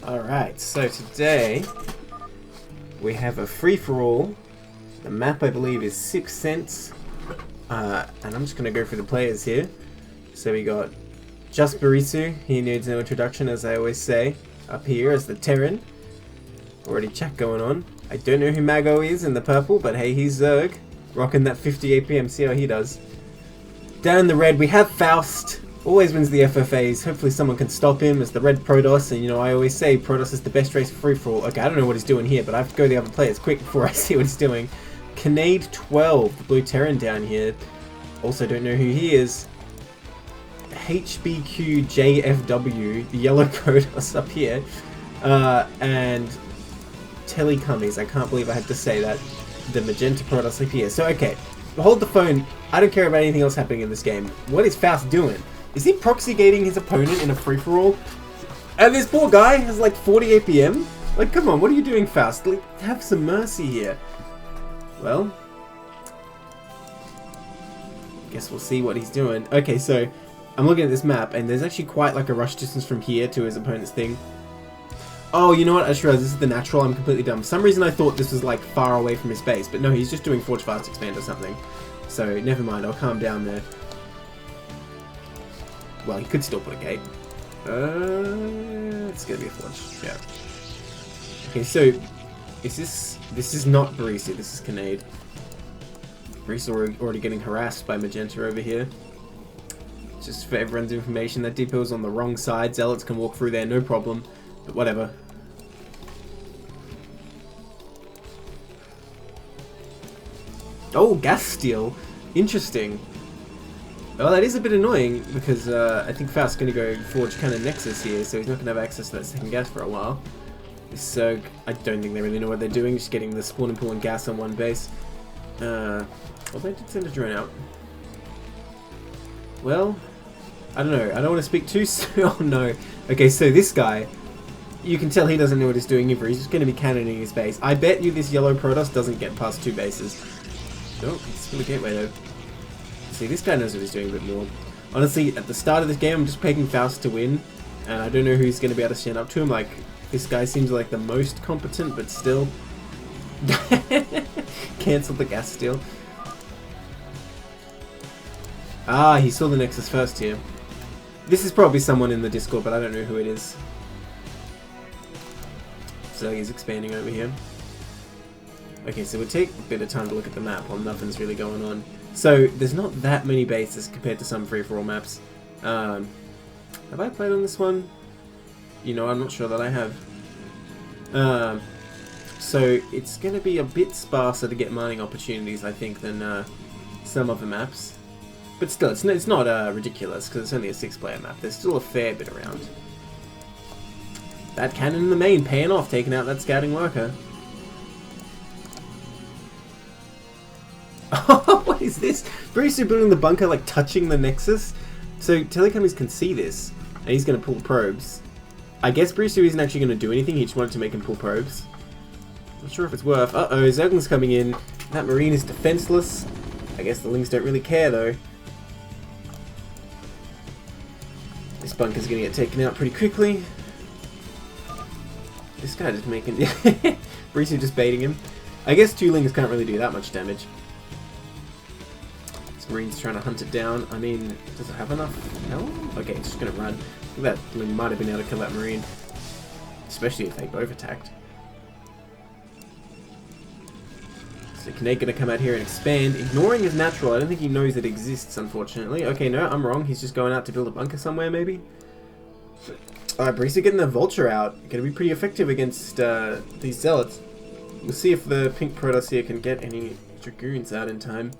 Alright, so today we have a free-for-all. The map, I believe, is 6 cents. And I'm just going to go through the players here. So we got Just Barisu. He needs no introduction, as I always say. Up here as the Terran. Already chat going on. I don't know who Mago is in the purple, but hey, he's Zerg. Rocking that 50 APM, see how he does. Down in the red, we have Faust. Always wins the FFAs. Hopefully someone can stop him as the red Protoss. And you know, I always say Protoss is the best race for free-for-all. Okay, I don't know what he's doing here, but I have to go to the other players quick before I see what he's doing. Canade 12, the blue Terran down here. Also don't know who he is. HBQJFW, the yellow Protoss up here. And Telecummies, I can't believe I had to say that. The magenta Protoss up here. So okay, hold the phone. I don't care about anything else happening in this game. What is Faust doing? Is he proxy gating his opponent in a free-for-all? And this poor guy has like 40 APM? Like, come on, what are you doing, Faust? Like, have some mercy here. Well, guess we'll see what he's doing. Okay, so I'm looking at this map, and there's actually quite like a rush distance from here to his opponent's thing. Oh, you know what? I just realized this is the natural. I'm completely dumb. For some reason, I thought this was like far away from his base, but no, he's just doing Forge Fast Expand or something. So never mind. I'll calm down there. Well, he could still put a gate. It's gonna be a Forge. Yeah. Okay, so is this? This is not Barisu. This is Canade. Barisu already getting harassed by Magenta over here. Just for everyone's information, that depot is on the wrong side. Zealots can walk through there, no problem. But whatever. Oh, gas steal. Interesting. Well, that is a bit annoying because I think Faust's going to go forge Cannon Nexus here, so he's not going to have access to that second gas for a while. This Zerg, I don't think they really know what they're doing, just getting the spawn and pool and gas on one base. Well, they did send a drone out. Well, I don't know. I don't want to speak too soon. Oh no. Okay, so this guy, you can tell he doesn't know what he's doing either. He's just going to be cannoning his base. I bet you this yellow Protoss doesn't get past 2 bases. Oh, it's for the gateway though. See, this guy knows what he's doing a bit more. Honestly, at the start of this game, I'm just picking Faust to win, and I don't know who's going to be able to stand up to him. Like, this guy seems like the most competent, but still. Cancel the gas steal. Ah, he saw the Nexus first here. This is probably someone in the Discord, but I don't know who it is. So he's expanding over here. Okay, so we'll take a bit of time to look at the map while nothing's really going on. So, there's not that many bases compared to some free-for-all maps. Have I played on this one? You know, I'm not sure that I have. So, it's going to be a bit sparser to get mining opportunities, I think, than some other maps. But still, it's not ridiculous, because it's only a 6-player map. There's still a fair bit around. That cannon in the main, paying off, taking out that scouting worker. Oh, what is this? Barisu building the bunker, like, touching the Nexus? So, Telecummies can see this, and he's going to pull probes. I guess Barisu isn't actually going to do anything, he just wanted to make him pull probes. Not sure if it's worth. Uh-oh, Zergling's coming in. That Marine is defenseless. I guess the Lings don't really care, though. This bunker's going to get taken out pretty quickly. This guy just making... Barisu just baiting him. I guess 2 Lings can't really do that much damage. This Marine's trying to hunt it down. I mean, does it have enough health? Okay, it's just going to run. That Ling might have been able to kill that Marine. Especially if they both attacked. So Canade going to come out here and expand, ignoring his natural. I don't think he knows it exists, unfortunately. Okay, no, I'm wrong. He's just going out to build a bunker somewhere, maybe? Alright, Barisu getting the Vulture out. Going to be pretty effective against these Zealots. We'll see if the pink Protoss here can get any Dragoons out in time.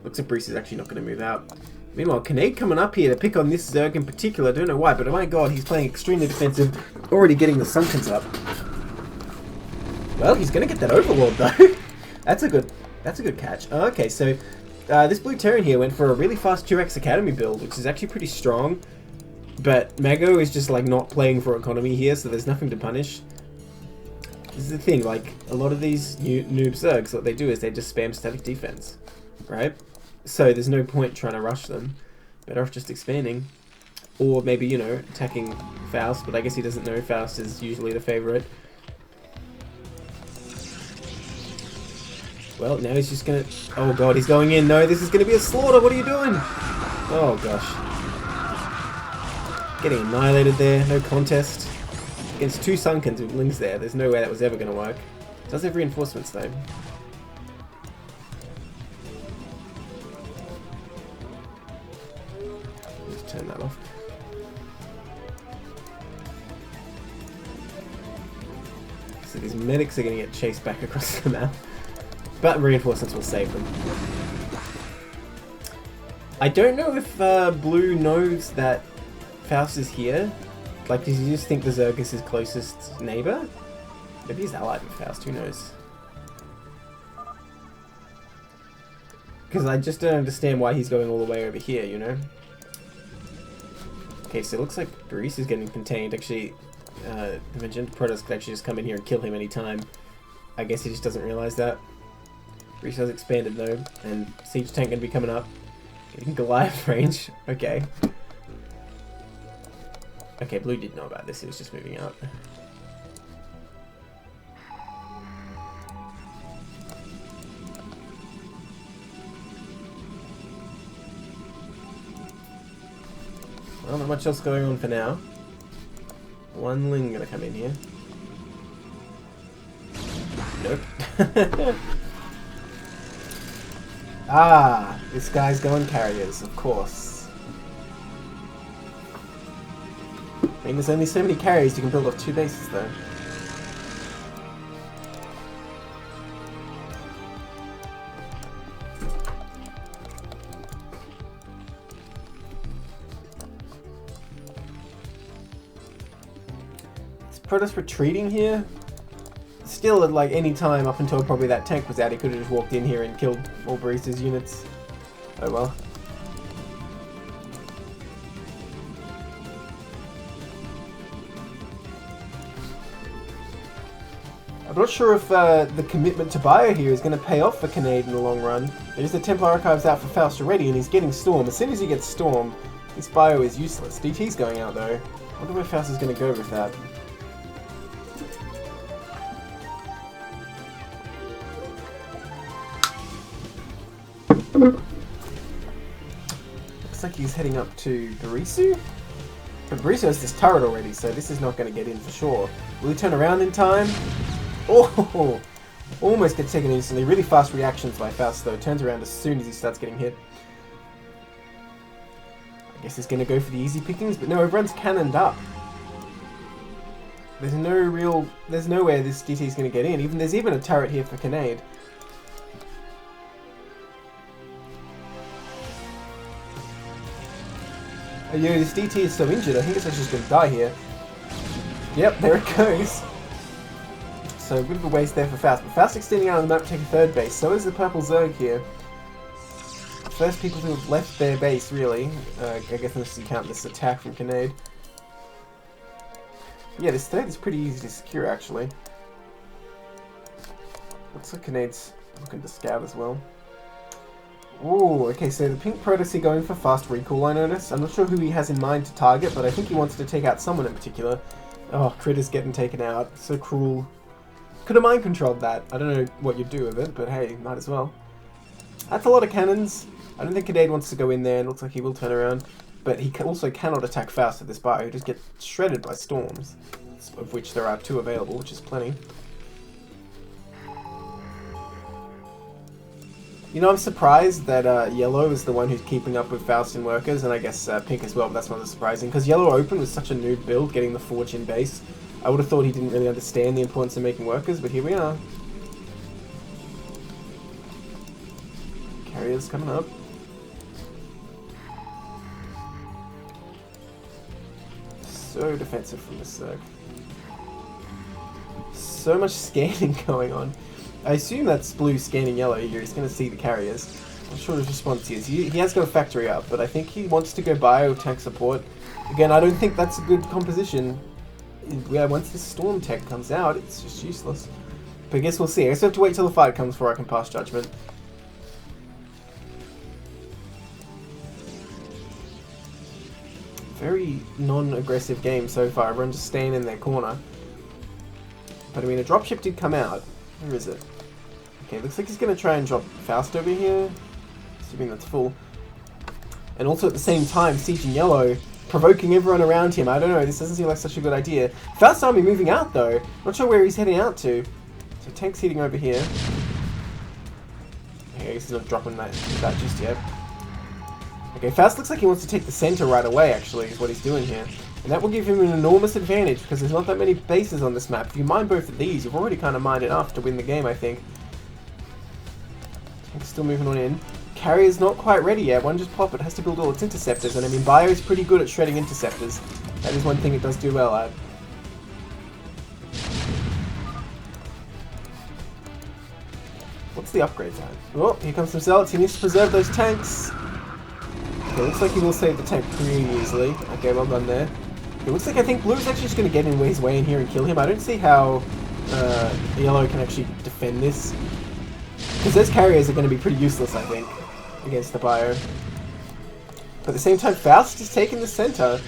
Looks like Barisu's actually not going to move out. Meanwhile, Canade coming up here to pick on this Zerg in particular. I don't know why, but oh my god, he's playing extremely defensive. Already getting the Sunkens up. Well, he's going to get that Overlord, though. That's a good catch. Okay, so this blue Terran here went for a really fast 2x Academy build, which is actually pretty strong. But Mago is just like not playing for economy here, so there's nothing to punish. This is the thing, like a lot of these noob Zergs, what they do is they just spam static defense, right? So there's no point trying to rush them. Better off just expanding. Or maybe, you know, attacking Faust, but I guess he doesn't know Faust is usually the favourite. Well, now he's just gonna... Oh god, he's going in. No, this is gonna be a slaughter. What are you doing? Oh gosh. Getting annihilated there. No contest. Against 2 Sunkens with Lings there. There's no way that was ever gonna work. Does have reinforcements though. Let's turn that off. So these medics are gonna get chased back across the map. But reinforcements will save them. I don't know if Blue knows that Faust is here. Like, does he just think the Zerg is his closest neighbor? Maybe he's allied with Faust, who knows? Because I just don't understand why he's going all the way over here, you know? Okay, so it looks like Baris is getting contained. Actually, the Magenta Protoss could actually just come in here and kill him anytime. I guess he just doesn't realize that. Baris has expanded though, and Siege Tank going to be coming up. Getting Goliath range. Okay. Okay, Blue did know about this, he was just moving out. Well, not much else going on for now. One Ling gonna come in here. Nope. Ah, this guy's going carriers, of course. I mean, there's only so many carriers you can build off 2 bases, though. Is Protoss retreating here? Still, at like any time up until probably that tank was out, he could have just walked in here and killed all Baris's units. Oh well. I'm not sure if the commitment to Bio here is going to pay off for Kinnaid in the long run. There's the Templar Archives out for Faust already, and he's getting Storm. As soon as he gets Storm, this Bio is useless. DT's going out though. I wonder where Faust is going to go with that. Looks like he's heading up to Barisu. But Barisu has this turret already, so this is not going to get in for sure. Will he turn around in time? Oh! Almost gets taken instantly. Really fast reactions by Faust though. Turns around as soon as he starts getting hit. I guess he's going to go for the easy pickings, but no, everyone's cannoned up. There's nowhere this DT is going to get in. There's even a turret here for Kinnaid. Yo, this DT is so injured, I think it's actually just going to die here. Yep, there it goes. So a bit of a waste there for Faust. But Faust extending out on the map to take a 3rd base. So is the Purple Zerg here. First people who have left their base, really. I guess unless you count this attack from Kinnaid. Yeah, this 3rd is pretty easy to secure, actually. Looks like Kinnaid's looking to scout as well. Ooh, okay, so the Pink Protoss going for fast recall, I notice. I'm not sure who he has in mind to target, but I think he wants to take out someone in particular. Oh, Critter's getting taken out. So cruel. Could have mind controlled that. I don't know what you'd do with it, but hey, might as well. That's a lot of cannons. I don't think Kinnaid wants to go in there, and looks like he will turn around. But he also cannot attack fast at this bio. He just gets shredded by storms, of which there are 2 available, which is plenty. You know, I'm surprised that Yellow is the one who's keeping up with Faust and Workers, and I guess Pink as well, but that's not surprising. Because Yellow Open was such a noob build, getting the Forge in base. I would have thought he didn't really understand the importance of making Workers, but here we are. Carriers coming up. So defensive from this Zerg. So much scanning going on. I assume that's Blue scanning Yellow here. He's going to see the carriers. I'm not sure his response is. He has got a factory up, but I think he wants to go bio tank support. Again, I don't think that's a good composition. Yeah, once the Storm tech comes out, it's just useless. But I guess we'll see. I guess we have to wait till the fight comes before I can pass judgment. Very non-aggressive game so far. Everyone's just staying in their corner. But I mean, a dropship did come out. Where is it? Okay, looks like he's going to try and drop Faust over here. Assuming that's full. And also at the same time, sieging yellow, provoking everyone around him. I don't know, this doesn't seem like such a good idea. Faust army moving out though. Not sure where he's heading out to. So tank's heading over here. Okay, I guess he's not dropping that just yet. Okay, Faust looks like he wants to take the center right away, actually, is what he's doing here. And that will give him an enormous advantage, because there's not that many bases on this map. If you mine both of these, you've already kind of mined enough to win the game, I think. Tank's still moving on in. Carrier's not quite ready yet. One just pop, it has to build all its interceptors, and I mean, Bio is pretty good at shredding interceptors. That is one thing it does do well at. What's the upgrades at? Oh, here comes some zealots. He needs to preserve those tanks. Okay, looks like he will save the tank pretty easily. Okay, well done there. It looks like I think Blue is actually just going to get in his way in here and kill him. I don't see how Yellow can actually defend this. Because those carriers are going to be pretty useless, I think, against the Bio. But at the same time, Faust is taking the center.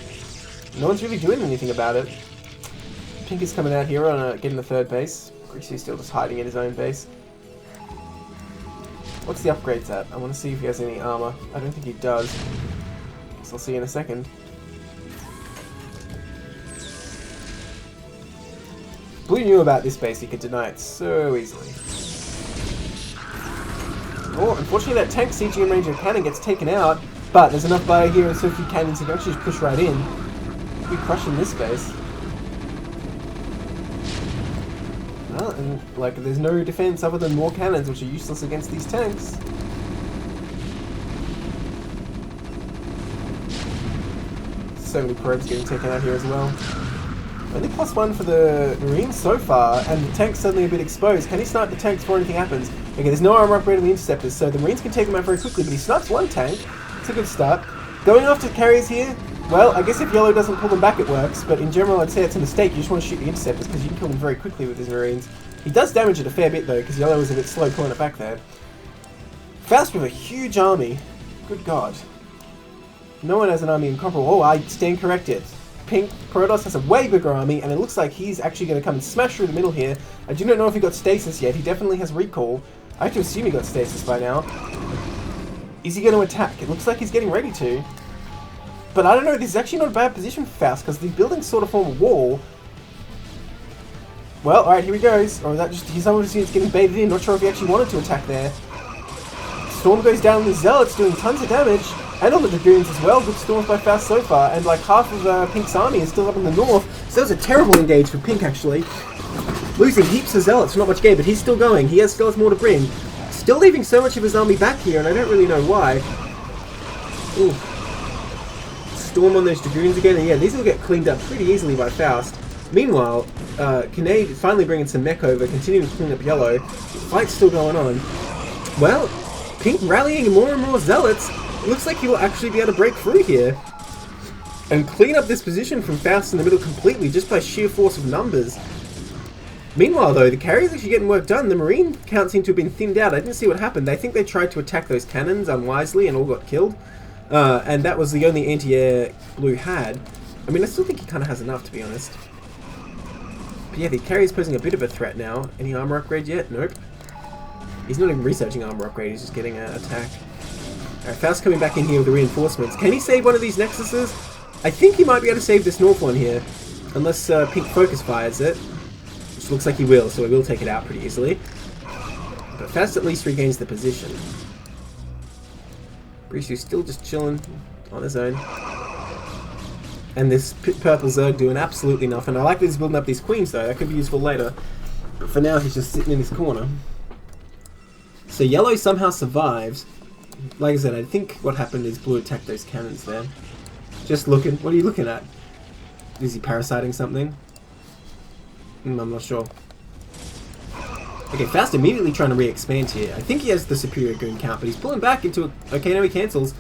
No one's really doing anything about it. Pink is coming out here on getting the third base. Greasy's still just hiding in his own base. What's the upgrades at? I want to see if he has any armor. I don't think he does. Guess I'll see in a second. Blue knew about this base, he could deny it so easily. Oh, unfortunately that tank sieging in range of cannon gets taken out, but there's enough Bio here and so few cannons he can actually just push right in. We'll be crushing this base. Well, and like there's no defense other than more cannons, which are useless against these tanks. So many probes getting taken out here as well. Only +1 for the Marines so far, and the tank's suddenly a bit exposed. Can he snipe the tanks before anything happens? Okay, there's no armor upgrade on the interceptors, so the Marines can take them out very quickly, but he snipes one tank. It's a good start. Going after carriers here, well, I guess if Yellow doesn't pull them back it works, but in general I'd say it's a mistake. You just want to shoot the interceptors because you can kill them very quickly with his Marines. He does damage it a fair bit though, because Yellow was a bit slow pulling it back there. Faust with a huge army. Good god. No one has an army incomparable. Oh, I stand corrected. Pink, Protoss has a way bigger army, and it looks like he's actually going to come and smash through the middle here. I do not know if he got stasis yet. He definitely has recall. I have to assume he got stasis by now. Is he going to attack? It looks like he's getting ready to. But I don't know, this is actually not a bad position for Faust, because the buildings sort of form a wall. Well, alright, here he goes. Or is that just his own units getting baited in? Not sure if he actually wanted to attack there. Storm goes down with the Zealots, doing tons of damage. And on the Dragoons as well. Good storms by Faust so far. And like half of Pink's army is still up in the north. So that was a terrible engage for Pink, actually. Losing heaps of Zealots for not much gain, but he's still going. He still has more to bring. Still leaving so much of his army back here, and I don't really know why. Ooh. Storm on those Dragoons again, and yeah, these will get cleaned up pretty easily by Faust. Meanwhile, Kinnaid finally bringing some mech over, continuing to clean up Yellow. Fight's still going on. Well, Pink rallying more and more Zealots. It looks like he will actually be able to break through here and clean up this position from Faust in the middle completely just by sheer force of numbers. Meanwhile though, the carrier's actually getting work done. The Marine count seemed to have been thinned out. I didn't see what happened. I think they tried to attack those cannons unwisely and all got killed. And that was the only anti-air Blue had. I mean, I still think he kind of has enough, to be honest. But yeah, the carrier's posing a bit of a threat now. Any armor upgrade yet? Nope. He's not even researching armor upgrade, he's just getting an attack. Alright, Faust coming back in here with the reinforcements. Can he save one of these Nexuses? I think he might be able to save this north one here. Unless Pink focus fires it. Which looks like he will, so he will take it out pretty easily. But Faust at least regains the position. Brishu's still just chilling on his own. And this purple Zerg doing absolutely nothing. I like that he's building up these queens though, that could be useful later. But for now he's just sitting in his corner. So Yellow somehow survives. Like I said, I think what happened is Blue attacked those cannons there. Just looking. What are you looking at? Is he parasiting something? I'm not sure. Okay, Faust immediately trying to re-expand here. I think he has the superior goon count, but he's pulling back into a... Okay, now he cancels.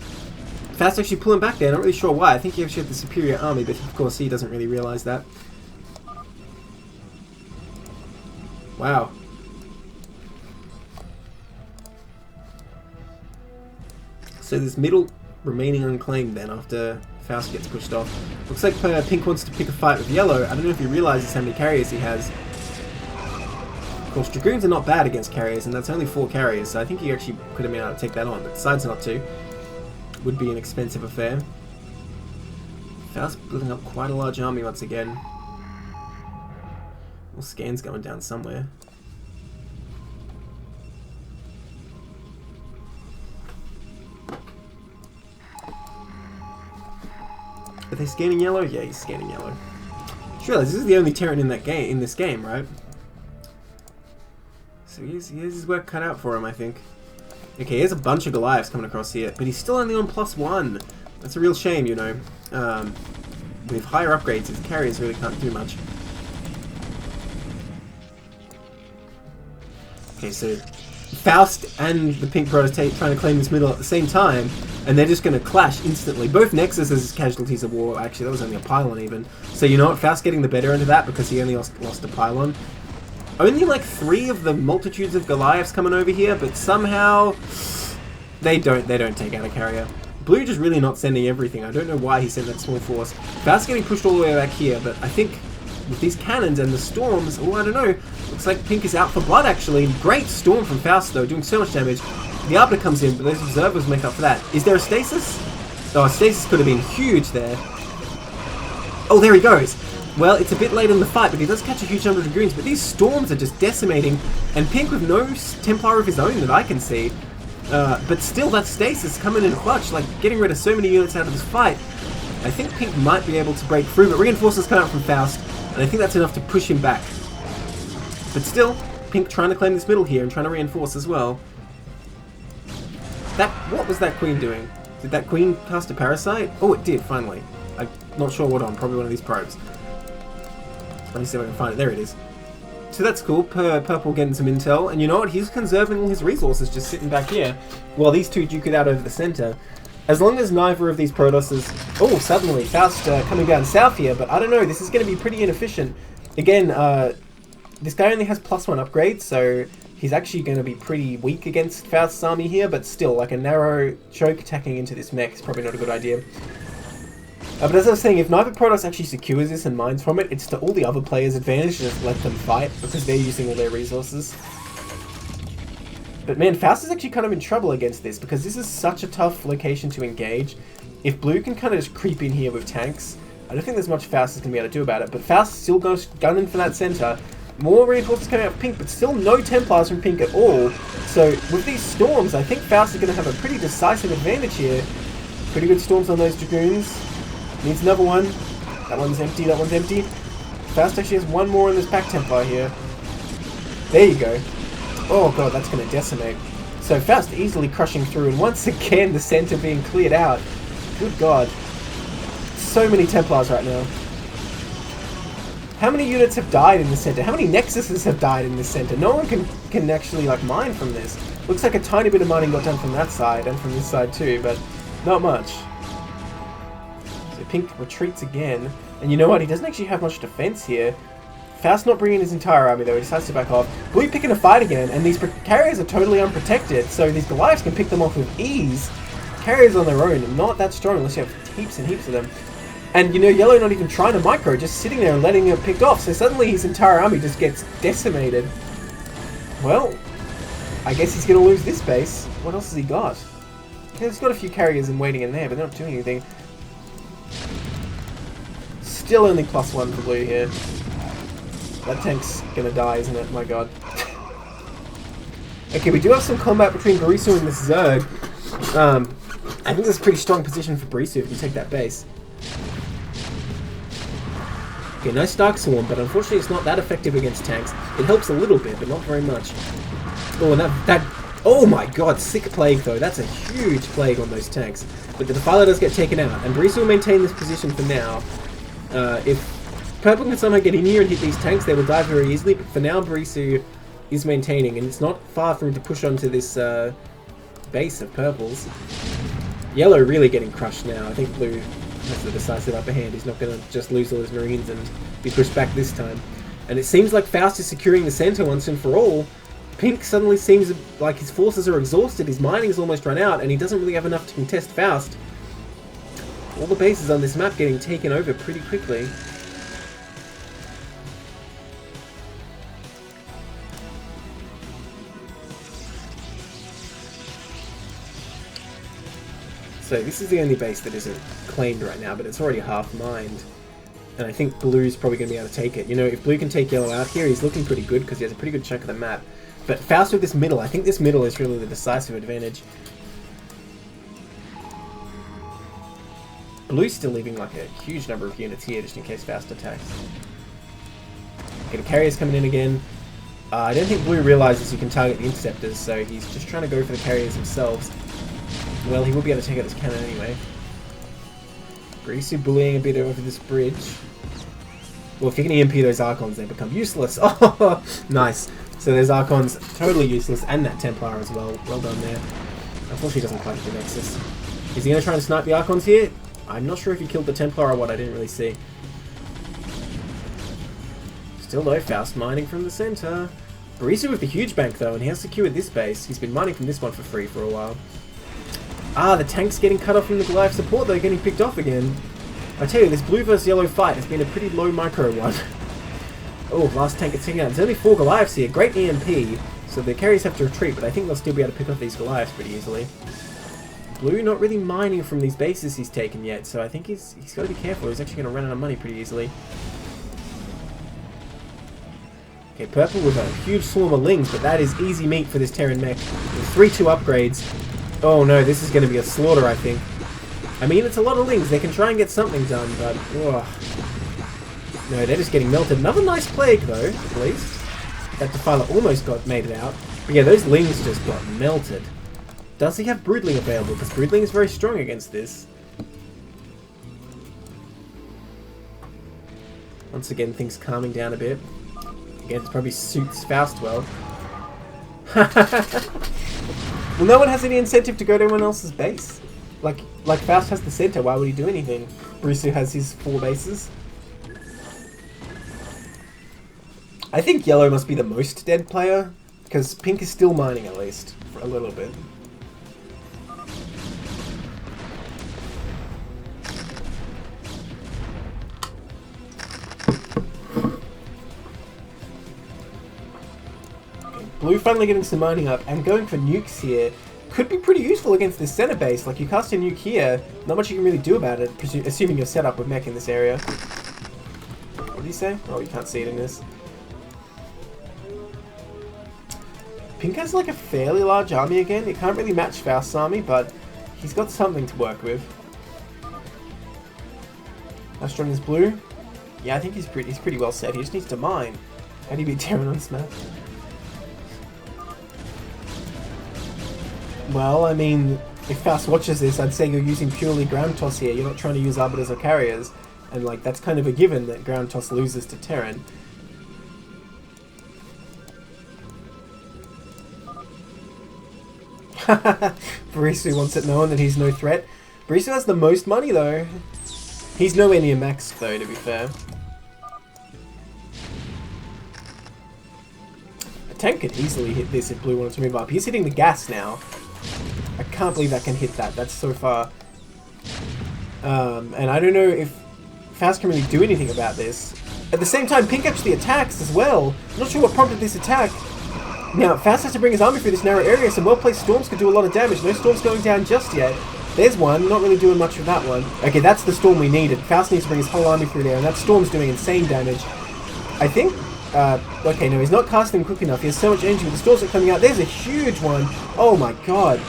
Faust actually pulling back there. Not really sure why. I think he actually had the superior army, but of course he doesn't really realize that. Wow. So this middle remaining unclaimed then after Faust gets pushed off. Looks like Pink wants to pick a fight with Yellow. I don't know if he realizes how many carriers he has. Of course, Dragoons are not bad against carriers, and that's only 4 carriers, so I think he actually could have been able to take that on, but decides not to. Would be an expensive affair. Faust building up quite a large army once again. Well, Scan's going down somewhere. Are they scanning Yellow? Yeah, he's scanning Yellow. Sure, this is the only Terran in this game, right? So he has his work cut out for him, I think. Okay, he has a bunch of Goliaths coming across here, but he's still only on +1. That's a real shame, you know. With higher upgrades, his carriers really can't do much. Okay, so Faust and the Pink Prototype trying to claim this middle at the same time, and they're just going to clash instantly. Both Nexus as casualties of war. Actually, that was only a pylon even. So you know what? Faust getting the better end of that because he only lost a pylon. Only like 3 of the multitudes of Goliaths coming over here, but somehow they don't take out a carrier. Blue just really not sending everything. I don't know why he sent that small force. Faust getting pushed all the way back here, but I think with these cannons and the storms, oh, I don't know. Looks like Pink is out for blood, actually. Great storm from Faust, though, doing so much damage. The Arbiter comes in, but those observers make up for that. Is there a stasis? Oh, a stasis could have been huge there. Oh, there he goes. Well, it's a bit late in the fight, but he does catch a huge number of Dragoons, but these storms are just decimating, and Pink with no Templar of his own that I can see. But still, that stasis coming in clutch, like getting rid of so many units out of this fight. I think Pink might be able to break through, but reinforcements come out from Faust, and I think that's enough to push him back. But still, Pink trying to claim this middle here and trying to reinforce as well. What was that Queen doing? Did that Queen cast a Parasite? Oh, it did, finally. I'm not sure what on, probably one of these probes. Let me see if I can find it. There it is. So that's cool. Purple getting some intel. And you know what? He's conserving all his resources just sitting back here while these two duke it out over the center. As long as neither of these Protosses... Oh, suddenly, Faust coming down south here. But I don't know. This is going to be pretty inefficient. Again, this guy only has +1 upgrades, so he's actually going to be pretty weak against Faust's army here. But still, like a narrow choke attacking into this mech is probably not a good idea. But as I was saying, if neither Protoss actually secures this and mines from it, it's to all the other players' advantage to just let them fight, because they're using all their resources. But man, Faust is actually kind of in trouble against this, because this is such a tough location to engage. If Blue can kind of just creep in here with tanks, I don't think there's much Faust is going to be able to do about it, but Faust still goes gunning for that center. More reinforcements coming out of Pink, but still no Templars from Pink at all. So with these storms, I think Faust is going to have a pretty decisive advantage here. Pretty good storms on those Dragoons. Needs another one. That one's empty, that one's empty. Faust actually has one more in this Pack Templar here. There you go. Oh god, that's going to decimate. So Faust easily crushing through, and once again the center being cleared out. Good god. So many Templars right now. How many units have died in the center? How many Nexuses have died in this center? No one can actually like mine from this. Looks like a tiny bit of mining got done from that side, and from this side too, but not much. Pink retreats again, and you know what? He doesn't actually have much defense here. Faust not bringing his entire army though, he decides to back off. Blue picking a fight again, and these carriers are totally unprotected, so these Goliaths can pick them off with ease. Carriers on their own are not that strong unless you have heaps and heaps of them. And you know, Yellow not even trying to micro, just sitting there and letting it pick off, so suddenly his entire army just gets decimated. Well, I guess he's going to lose this base. What else has he got? Yeah, he's got a few carriers and waiting in there, but they're not doing anything. Still only +1 for Blue here. That tank's gonna die, isn't it? My god. Okay, we do have some combat between Barisu and this Zerg. I think that's a pretty strong position for Barisu if you take that base. Okay, nice Dark Swarm, but unfortunately it's not that effective against tanks. It helps a little bit, but not very much. Oh, and that oh my god, sick plague though. That's a huge plague on those tanks. But the Defiler does get taken out, and Barisu will maintain this position for now. If Purple can somehow get in here and hit these tanks, they will die very easily, but for now Barisu is maintaining, and it's not far for him to push onto this base of Purple's. Yellow really getting crushed now. I think Blue has the decisive upper hand. He's not going to just lose all his Marines and be pushed back this time. And it seems like Faust is securing the center once and for all. Pink suddenly seems like his forces are exhausted, his mining is almost run out, and he doesn't really have enough to contest Faust. All the bases on this map getting taken over pretty quickly. So this is the only base that isn't claimed right now, but it's already half mined. And I think Blue's probably going to be able to take it. You know, if Blue can take Yellow out here, he's looking pretty good because he has a pretty good chunk of the map. But Faust with this middle, I think this middle is really the decisive advantage. Blue's still leaving like a huge number of units here just in case Faust attacks. Okay, the carrier's coming in again. I don't think Blue realizes you can target the interceptors, so he's just trying to go for the carriers themselves. Well, he will be able to take out his cannon anyway. Barisu bullying a bit over this bridge. Well, if you can EMP those Archons, they become useless. Oh, nice. So those Archons totally useless, and that Templar as well. Well done there. Unfortunately, he doesn't quite hit the Nexus. Is he going to try and snipe the Archons here? I'm not sure if he killed the Templar or what. I didn't really see. Still though, Faust mining from the center. Barisu with the huge bank though, and he has secured this base. He's been mining from this one for free for a while. Ah, the tank's getting cut off from the Goliath support though, getting picked off again. I tell you, this blue versus yellow fight has been a pretty low micro one. Oh, last tank gets taken out. There's only 4 Goliaths here. Great EMP, so the carriers have to retreat, but I think they'll still be able to pick off these Goliaths pretty easily. Blue not really mining from these bases he's taken yet, so I think he's got to be careful. He's actually going to run out of money pretty easily. Okay, purple with a huge swarm of Lings, but that is easy meat for this Terran mech. With 3-2 upgrades. Oh no, this is going to be a slaughter, I think. I mean, it's a lot of Lings. They can try and get something done, but... Oh. No, they're just getting melted. Another nice Plague, though, at least. That Defiler almost made it out. But yeah, those Lings just got melted. Does he have Broodling available? Because Broodling is very strong against this. Once again, things calming down a bit. Again, it probably suits Faust well. Well, no one has any incentive to go to anyone else's base. Like Faust has the center, why would he do anything? Barisu has his 4 bases. I think yellow must be the most dead player, because pink is still mining at least, for a little bit. Blue finally getting some mining up, and going for nukes here could be pretty useful against this center base. Like, you cast a nuke here, not much you can really do about it, assuming you're set up with mech in this area. What did he say? Oh, you can't see it in this. Pink has like a fairly large army again. It can't really match Faust's army, but he's got something to work with. How strong is Blue? Yeah, I think he's pretty well set. He just needs to mine. How do you beat Terran on this map? Well, I mean, if Faust watches this, I'd say you're using purely ground toss here. You're not trying to use arbiters or carriers. And, like, that's kind of a given that ground toss loses to Terran. Barisu wants it known that he's no threat. Barisu has the most money, though. He's nowhere near max, though, to be fair. A tank could easily hit this if Blue wanted to move up. He's hitting the gas now. I can't believe that can hit that. That's so far. And I don't know if Faust can really do anything about this. At the same time, Pink actually attacks as well. I'm not sure what prompted this attack. Now, Faust has to bring his army through this narrow area. Some well-placed storms could do a lot of damage. No storms going down just yet. There's one. Not really doing much with that one. Okay, that's the storm we needed. Faust needs to bring his whole army through there, and that storm's doing insane damage. I think... okay, no, he's not casting quick enough. He has so much energy, but the storms are coming out. There's a huge one. Oh my god.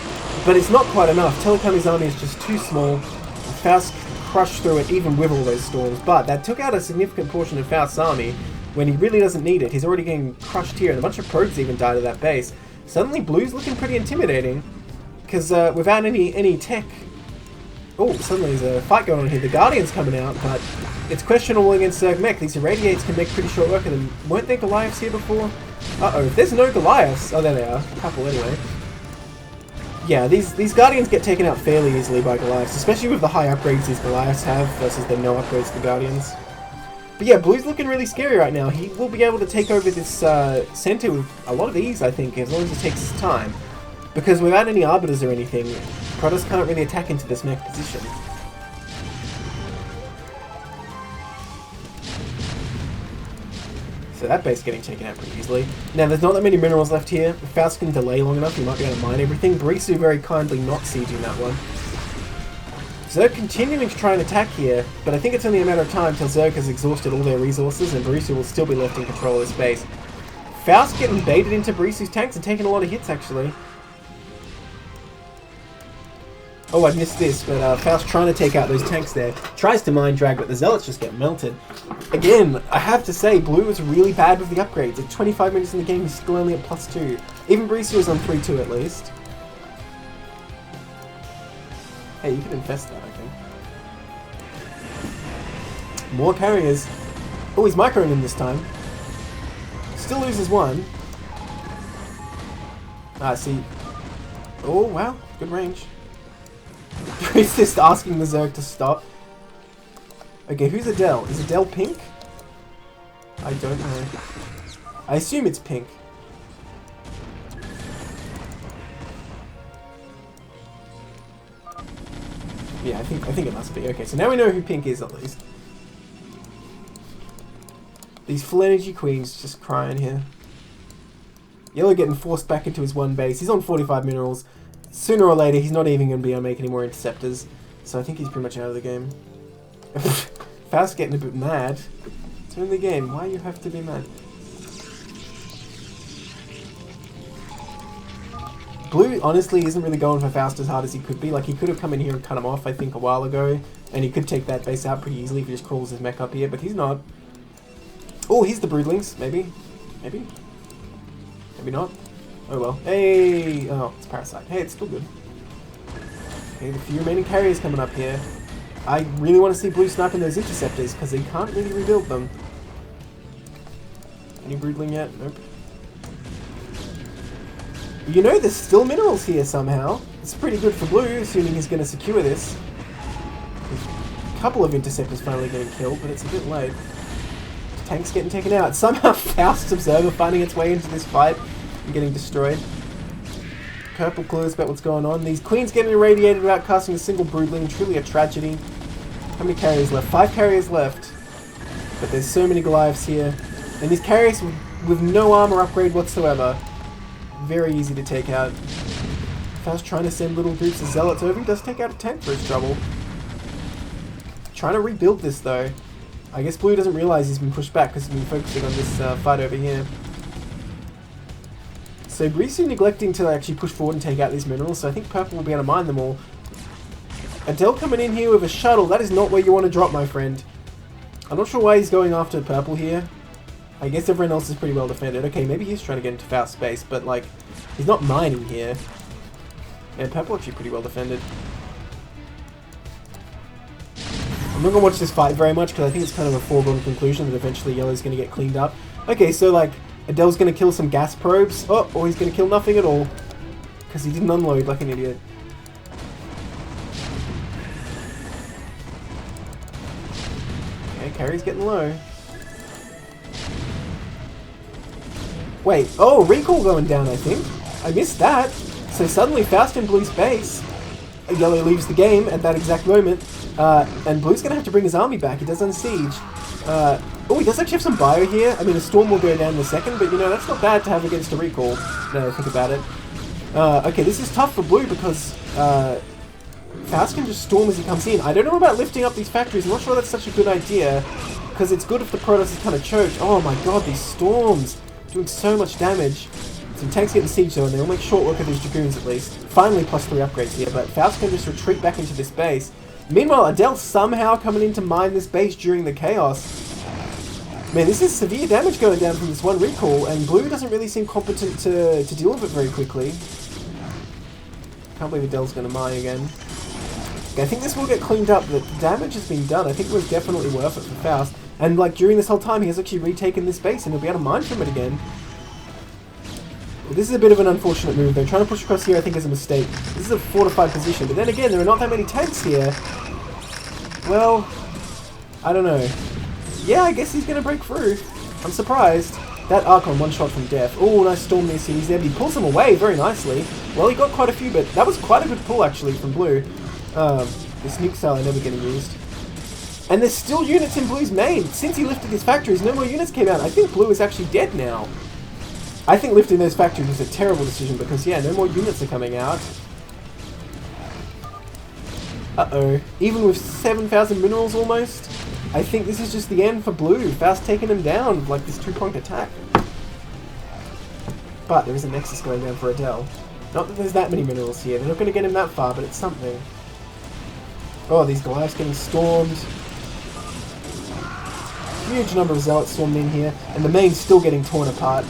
But it's not quite enough. Telekami's army is just too small. Faust crushed through it, even with all those storms. But that took out a significant portion of Faust's army when he really doesn't need it. He's already getting crushed here, and a bunch of probes even died at that base. Suddenly, Blue's looking pretty intimidating. Because without any tech... Oh, suddenly there's a fight going on here. The Guardian's coming out, but it's questionable against Zerg mech. These Irradiates can make pretty short work of them. Weren't there Goliaths here before? Uh-oh, if there's no Goliaths... Oh, there they are. A couple anyway. Yeah, these Guardians get taken out fairly easily by Goliaths, especially with the high upgrades these Goliaths have versus the no upgrades to the Guardians. But yeah, Blue's looking really scary right now. He will be able to take over this center with a lot of ease, I think, as long as he takes his time. Because without any Arbiters or anything, Protoss can't really attack into this mech position. So that base getting taken out pretty easily. Now, there's not that many minerals left here. If Faust can delay long enough, he might be able to mine everything. Barisu very kindly not sieging that one. Zerg continuing to try and attack here, but I think it's only a matter of time until Zerg has exhausted all their resources and Barisu will still be left in control of this base. Faust getting baited into Barisu's tanks and taking a lot of hits, actually. Oh, I missed this, but Faust trying to take out those tanks there. Tries to mine drag, but the Zealots just get melted. Again, I have to say, Blue is really bad with the upgrades. At 25 minutes in the game, he's still only at +2. Even Barisu is on 3-2 at least. Hey, you can infest that, I think. More carriers. Oh, he's microing him this time. Still loses one. Ah, see. Oh, wow. Good range. He's just asking the Zerg to stop. Okay, who's Adele? Is Adele pink? I don't know. I assume it's pink. Yeah, I think it must be. Okay, so now we know who pink is at least. These full energy queens just crying here. Yellow getting forced back into his one base. He's on 45 minerals. Sooner or later, he's not even going to be able to make any more interceptors. So I think he's pretty much out of the game. Faust getting a bit mad. It's in the game. Why you have to be mad? Blue, honestly, isn't really going for Faust as hard as he could be. Like, he could have come in here and cut him off, I think, a while ago. And he could take that base out pretty easily if he just crawls his mech up here. But he's not. Oh, he's the Broodlings. Maybe. Maybe. Maybe not. Oh well. Hey! Oh, it's Parasite. Hey, it's still good. Okay, the few remaining carriers coming up here. I really want to see Blue sniping those interceptors, because they can't really rebuild them. Any Broodling yet? Nope. You know, there's still minerals here somehow. It's pretty good for Blue, assuming he's going to secure this. A couple of interceptors finally getting killed, but it's a bit late. Tanks getting taken out. Somehow Faust's Observer finding its way into this fight and getting destroyed. Purple clues about what's going on. These queens getting irradiated without casting a single Broodling. Truly a tragedy. How many carriers left? 5 carriers left. But there's so many Goliaths here. And these carriers with no armor upgrade whatsoever. Very easy to take out. Faust trying to send little groups of Zealots over. He does take out a tank for his trouble. Trying to rebuild this though. I guess Blue doesn't realize he's been pushed back because he's been focusing on this fight over here. So Barisu neglecting to actually push forward and take out these minerals, so I think Purple will be able to mine them all. Adele coming in here with a shuttle, that is not where you want to drop, my friend. I'm not sure why he's going after Purple here. I guess everyone else is pretty well defended. Okay, maybe he's trying to get into Faust space, but like, he's not mining here. Yeah, Purple actually pretty well defended. I'm not going to watch this fight very much because I think it's kind of a foregone conclusion that eventually Yellow's going to get cleaned up. Okay, so like, Adele's going to kill some gas probes. Oh, or he's going to kill nothing at all. Because he didn't unload like an idiot. Okay, carry's getting low. Wait, oh, recall going down, I think. I missed that. So suddenly Faust in Blue's base. Yellow leaves the game at that exact moment. And Blue's going to have to bring his army back. He does unsiege. Oh, he does actually have some bio here. I mean, a storm will go down in a second, but you know, that's not bad to have against a recall, now I think about it. Okay, this is tough for Blue because Faust can just storm as he comes in. I don't know about lifting up these factories. I'm not sure that's such a good idea because it's good if the Protoss is kind of choked. Oh my god, these storms! Doing so much damage. Some tanks getting siege though, and they'll make short work of these Dragoons at least. Finally, +3 upgrades here, but Faust can just retreat back into this base. Meanwhile, Adele somehow coming in to mine this base during the chaos. Man, this is severe damage going down from this one recall, and Blue doesn't really seem competent to deal with it very quickly. Can't believe Adele's going to mine again. Okay, I think this will get cleaned up. The damage has been done. I think it was definitely worth it for Faust. And like during this whole time, he has actually retaken this base, and he'll be able to mine from it again. This is a bit of an unfortunate move though. Trying to push across here I think is a mistake. This is a fortified position, but then again, there are not that many tanks here. Well, I don't know. Yeah, I guess he's going to break through. I'm surprised. That Archon, one shot from death. Oh, nice storm near cities there, but he pulls them away very nicely. Well, he got quite a few, but that was quite a good pull actually from Blue. This nuke style are never getting used. And there's still units in Blue's main. Since he lifted his factories, no more units came out. I think Blue is actually dead now. I think lifting those factories was a terrible decision because, yeah, no more units are coming out. Uh-oh. Even with 7,000 minerals almost, I think this is just the end for Blue. Faust taking him down like this two-pronged attack. But there is a Nexus going down for Adele. Not that there's that many minerals here. They're not going to get him that far, but it's something. Oh, these Goliaths getting stormed. Huge number of Zealots swarmed in here, and the main's still getting torn apart.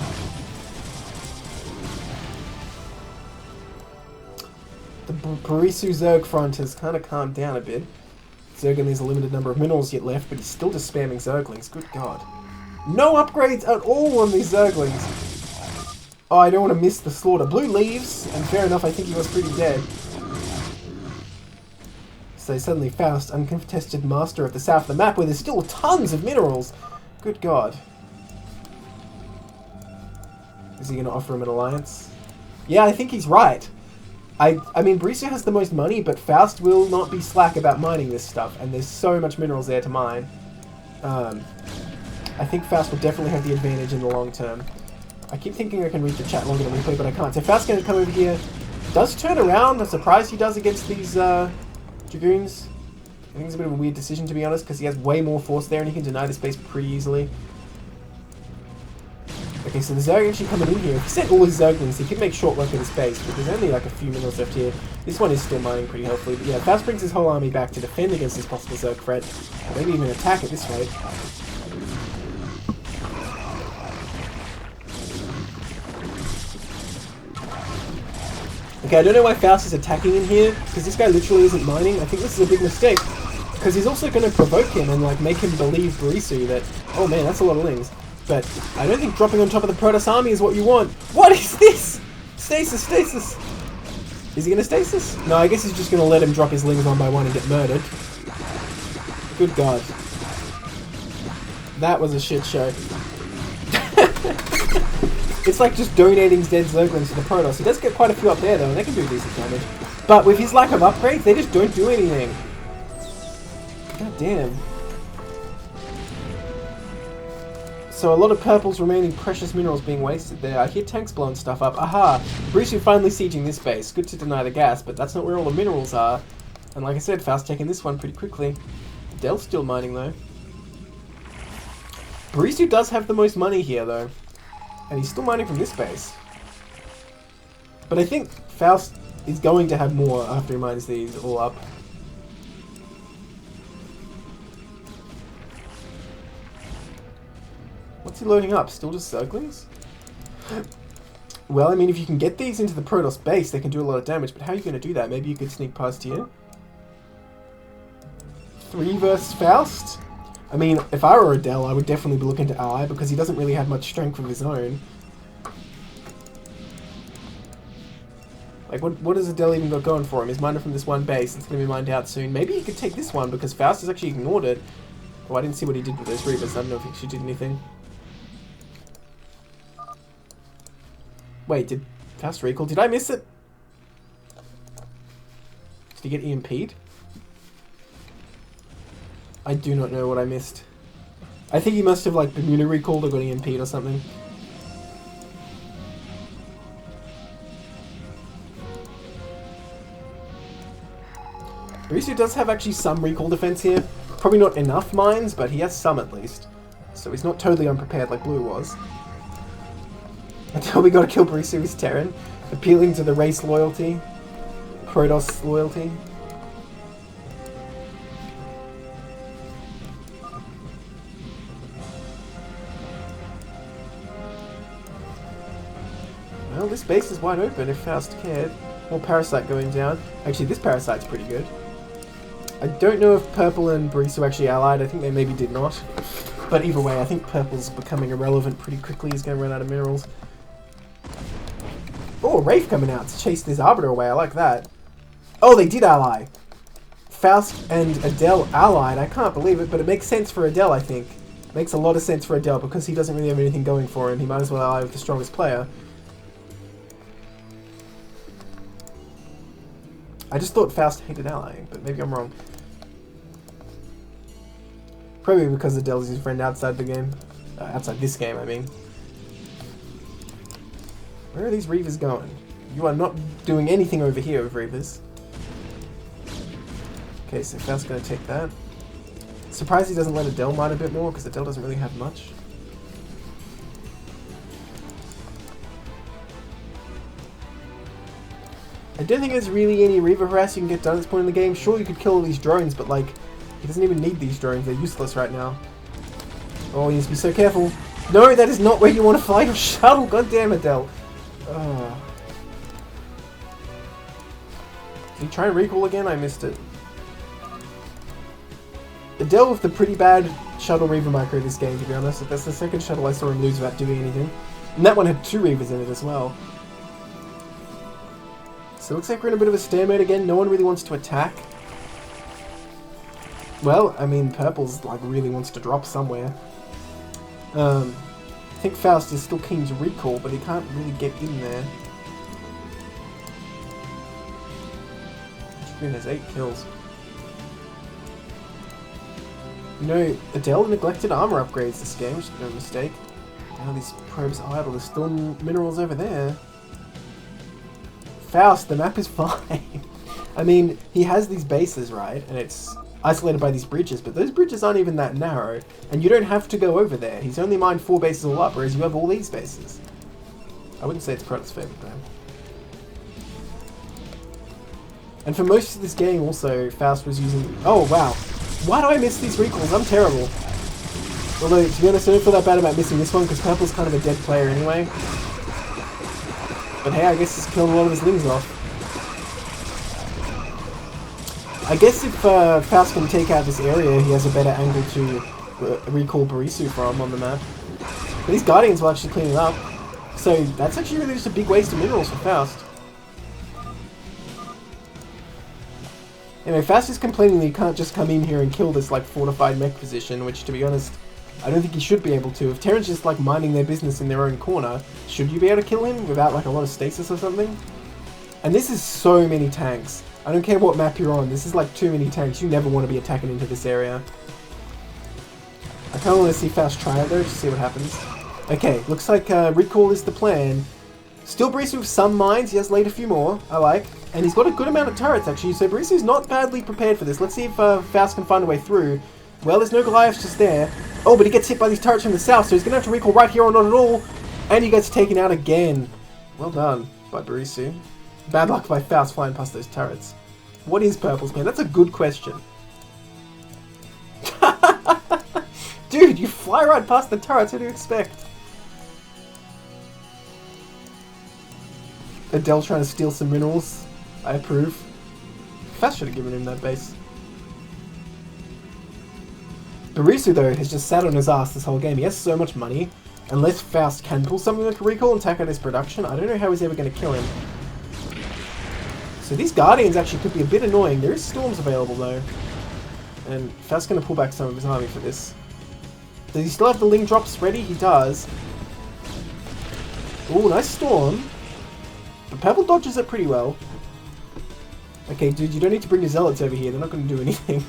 The Barisu Zerg front has kind of calmed down a bit. Zerg only has a limited number of minerals yet left, but he's still just spamming Zerglings. Good God. No upgrades at all on these Zerglings. Oh, I don't want to miss the slaughter. Blue leaves, and fair enough, I think he was pretty dead. So suddenly Faust, uncontested master of the south of the map, where there's still tons of minerals. Good God. Is he going to offer him an alliance? Yeah, I think he's right. I mean, Barisu has the most money, but Faust will not be slack about mining this stuff, and there's so much minerals there to mine. I think Faust will definitely have the advantage in the long term. I keep thinking I can read the chat longer than replay, but I can't. So Faust's going to come over here. Does turn around. I'm surprised he does against these Dragoons. I think it's a bit of a weird decision, to be honest, because he has way more force there and he can deny the space pretty easily. Okay, so the Zerg actually coming in here. If he sent all his Zerglings, he could make short work of the space, but there's only like a few minerals left here. This one is still mining pretty healthily, but yeah, Faust brings his whole army back to defend against this possible Zerg threat. Maybe even attack it this way. Okay, I don't know why Faust is attacking in here, because this guy literally isn't mining. I think this is a big mistake, because he's also going to provoke him and like make him believe Barisu that, oh man, that's a lot of lings. But I don't think dropping on top of the Protoss army is what you want. What is this? Stasis, stasis. Is he going to stasis? No, I guess he's just going to let him drop his lings one by one and get murdered. Good God. That was a shit show. It's like just donating dead Zerglings to the Protoss. He does get quite a few up there though, and they can do decent damage. But with his lack of upgrades, they just don't do anything. God damn. So a lot of Purple's remaining precious minerals being wasted there. I hear tanks blowing stuff up. Aha! Barisu finally sieging this base. Good to deny the gas, but that's not where all the minerals are. And like I said, Faust taking this one pretty quickly. Dell's still mining though. Barisu does have the most money here though. And he's still mining from this base. But I think Faust is going to have more after he mines these all up. What's he loading up? Still just Zerglings? Well, I mean, if you can get these into the Protoss base, they can do a lot of damage, but how are you going to do that? Maybe you could sneak past here? 3 versus Faust? I mean, if I were Adele, I would definitely be looking to ally, because he doesn't really have much strength of his own. Like, what has Adele even got going for him? He's mined from this one base, it's going to be mined out soon. Maybe he could take this one, because Faust has actually ignored it. Oh, I didn't see what he did with those Reavers, I don't know if he actually did anything. Wait, did Faust recall? Did I miss it? Did he get EMP'd? I do not know what I missed. I think he must have like Bermuda recalled or got EMP'd or something. Barisu does have actually some recall defense here. Probably not enough mines, but he has some at least. So he's not totally unprepared like Blue was. Until we gotta kill Barisu's Terran, appealing to the race loyalty, Protoss loyalty. Well, this base is wide open if Faust cared. More Parasite going down. Actually, this Parasite's pretty good. I don't know if Purple and Barisu actually allied. I think they maybe did not. But either way, I think Purple's becoming irrelevant pretty quickly. He's going to run out of minerals. Oh, Wraith coming out to chase this Arbiter away. I like that. Oh, they did ally. Faust and Adele allied. I can't believe it, but it makes sense for Adele, I think. It makes a lot of sense for Adele because he doesn't really have anything going for him. He might as well ally with the strongest player. I just thought Faust hated allying, but maybe I'm wrong. Probably because Adele's his friend outside the game. Outside this game, I mean. Where are these Reavers going? You are not doing anything over here with Reavers. Okay, so Faust's going to take that. Surprised he doesn't let Adele mine a bit more, because Adele doesn't really have much. I don't think there's really any Reaver harass you can get done at this point in the game. Sure, you could kill all these drones, but like, he doesn't even need these drones. They're useless right now. Oh, he needs to be so careful. No, that is not where you want to fly your shuttle. God damn, Adele. Did he try and recall again? I missed it. Adele with the pretty bad shuttle Reaver micro this game, to be honest. That's the second shuttle I saw him lose without doing anything. And that one had 2 Reavers in it as well. So it looks like we're in a bit of a stalemate again. No one really wants to attack. Well, I mean, Purple's like really wants to drop somewhere. I think Faust is still keen to recall, but he can't really get in there. Green has 8 kills. You know, Adele neglected armor upgrades this game, which is no mistake. Now these probes are idle. There's still minerals over there. Faust, the map is fine. I mean, he has these bases, right? And it's isolated by these bridges, but those bridges aren't even that narrow. And you don't have to go over there. He's only mined 4 bases all up, whereas you have all these bases. I wouldn't say it's Protoss' favorite though. And for most of this game also, Faust was using... Oh, wow. Why do I miss these recalls? I'm terrible. Although, to be honest, I don't feel that bad about missing this one, because Purple's kind of a dead player anyway. But hey, I guess he's killed a lot of his lings off. I guess if Faust can take out this area, he has a better angle to recall Barisu from on the map. But these Guardians will actually clean it up. So that's actually really just a big waste of minerals for Faust. Anyway, Faust is complaining that he can't just come in here and kill this like fortified mech position, which to be honest, I don't think he should be able to. If Terran's just like minding their business in their own corner, should you be able to kill him without like a lot of stasis or something? And this is so many tanks. I don't care what map you're on, this is like too many tanks. You never want to be attacking into this area. I kind of want to see Faust try it though, to see what happens. Okay, looks like recall is the plan. Still Barisu with some mines, he has laid a few more, I like. And he's got a good amount of turrets actually, so Barisu's not badly prepared for this. Let's see if Faust can find a way through. Well, there's no Goliaths just there. Oh, but he gets hit by these turrets from the south, so he's going to have to recall right here or not at all. And he gets taken out again. Well done by Barisu. Bad luck by Faust flying past those turrets. What is Purple's plan? That's a good question. Dude, you fly right past the turrets, what do you expect? Adele trying to steal some minerals. I approve. Faust should have given him that base. Barisu, though, has just sat on his ass this whole game. He has so much money. Unless Faust can pull something like a recall and tack out his production, I don't know how he's ever going to kill him. So these Guardians actually could be a bit annoying. There is Storms available, though. And Faust's going to pull back some of his army for this. Does he still have the Ling drops ready? He does. Ooh, nice Storm. But Purple dodges it pretty well. Okay, dude, you don't need to bring your Zealots over here. They're not going to do anything.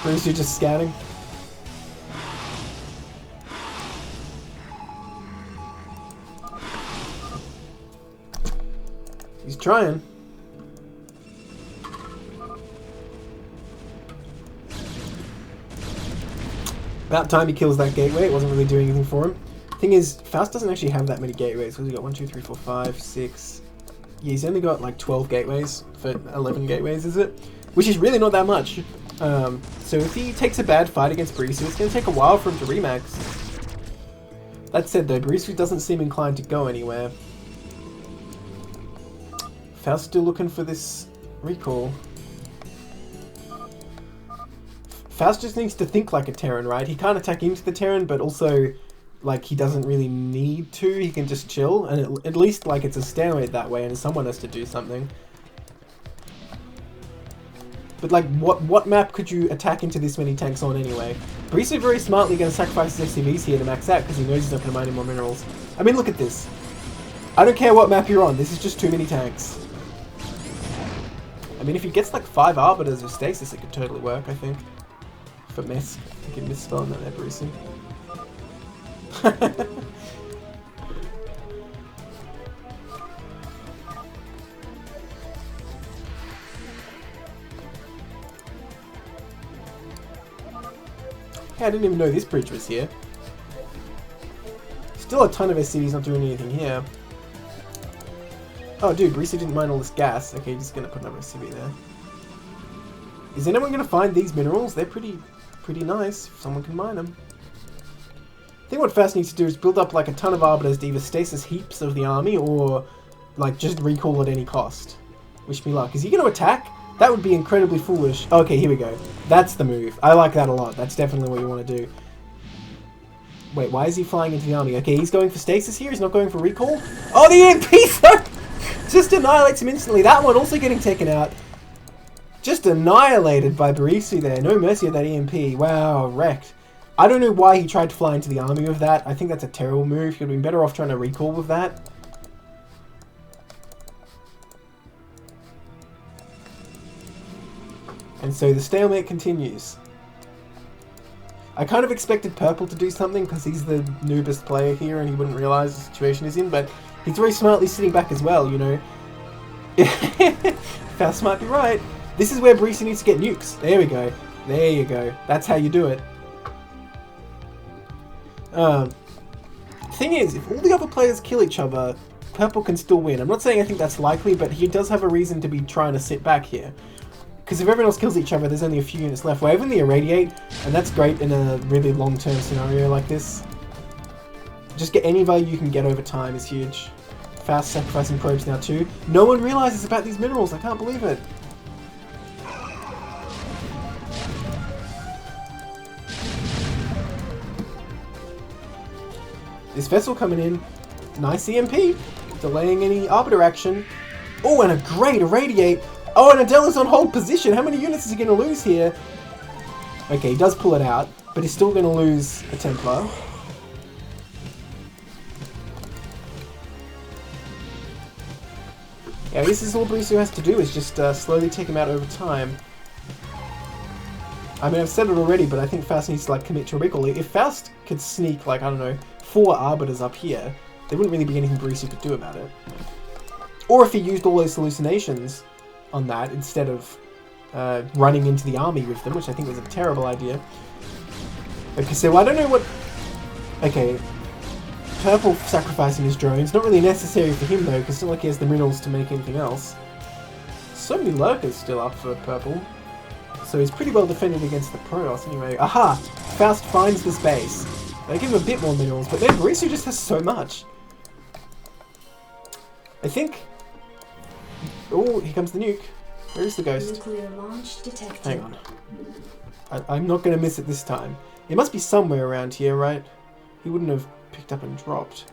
Bruce, you're just scanning. He's trying. About time he kills that gateway. It wasn't really doing anything for him. Thing is, Faust doesn't actually have that many gateways. Because he got 1, 2, 3, 4, 5, 6. Yeah, he's only got like 12 gateways for 11 gateways, is it? Which is really not that much. So if he takes a bad fight against Barisu, it's going to take a while for him to remax. That said though, Barisu doesn't seem inclined to go anywhere. Faust still looking for this recall. Faust just needs to think like a Terran, right? He can't attack into the Terran, but also, like, he doesn't really need to. He can just chill, and at least, like, it's a stalemate that way, and someone has to do something. But, like, what map could you attack into this many tanks on anyway? Barisu very smartly going to sacrifice his SCVs here to max out, because he knows he's not going to mine any more minerals. I mean, look at this. I don't care what map you're on, this is just too many tanks. I mean, if he gets like 5 Arbiters or Stasis, it could totally work, I think. For Misk. I think you're misspelling that there, Brucey. Hey, I didn't even know this bridge was here. Still a ton of SCVs not doing anything here. Oh, dude, Risa didn't mine all this gas. Okay, just gonna put another SCV there. Is anyone gonna find these minerals? They're pretty nice if someone can mine them. I think what Fast needs to do is build up like a ton of Arbiters to either stasis heaps of the army or like just recall at any cost. Wish me luck. Is he gonna attack? That would be incredibly foolish. Okay, here we go. That's the move. I like that a lot. That's definitely what you want to do. Wait, why is he flying into the army? Okay, he's going for stasis here. He's not going for recall. Oh, the EMP just annihilates him instantly. That one also getting taken out. Just annihilated by Barisu there. No mercy at that EMP. Wow, wrecked. I don't know why he tried to fly into the army with that. I think that's a terrible move. He would have been better off trying to recall with that. And so the stalemate continues. I kind of expected Purple to do something because he's the noobest player here and he wouldn't realise the situation he's in, but he's very smartly sitting back as well, you know. Faust might be right. This is where Barisu needs to get nukes. There we go. There you go. That's how you do it. Thing is, if all the other players kill each other, Purple can still win. I'm not saying I think that's likely, but he does have a reason to be trying to sit back here. Because if everyone else kills each other, there's only a few units left. We're having the irradiate, and that's great in a really long-term scenario like this. Just get any value you can get over time is huge. Fast sacrificing probes now too. No one realizes about these minerals. I can't believe it. This vessel coming in. Nice EMP. Delaying any Arbiter action. Oh, and a great irradiate. Oh, and Adela's on hold position. How many units is he going to lose here? Okay, he does pull it out, but he's still going to lose a Templar. Yeah, this is all Barisu has to do, is just slowly take him out over time. I mean, I've said it already, but I think Faust needs to like commit to a recall. If Faust could sneak, like, I don't know, 4 Arbiters up here, there wouldn't really be anything Barisu could do about it. Or if he used all those hallucinations on that instead of running into the army with them, which I think was a terrible idea. Okay, so I don't know what... Okay, Purple sacrificing his drones, not really necessary for him though, because it's not like he has the minerals to make anything else. So many lurkers still up for Purple, so he's pretty well defended against the Protoss anyway. Aha! Faust finds this base. They give him a bit more minerals, but then Barisu just has so much. I think... Oh, here comes the nuke. Where is the ghost? Nuclear launch detected. Hang on. I'm not going to miss it this time. It must be somewhere around here, right? He wouldn't have picked up and dropped.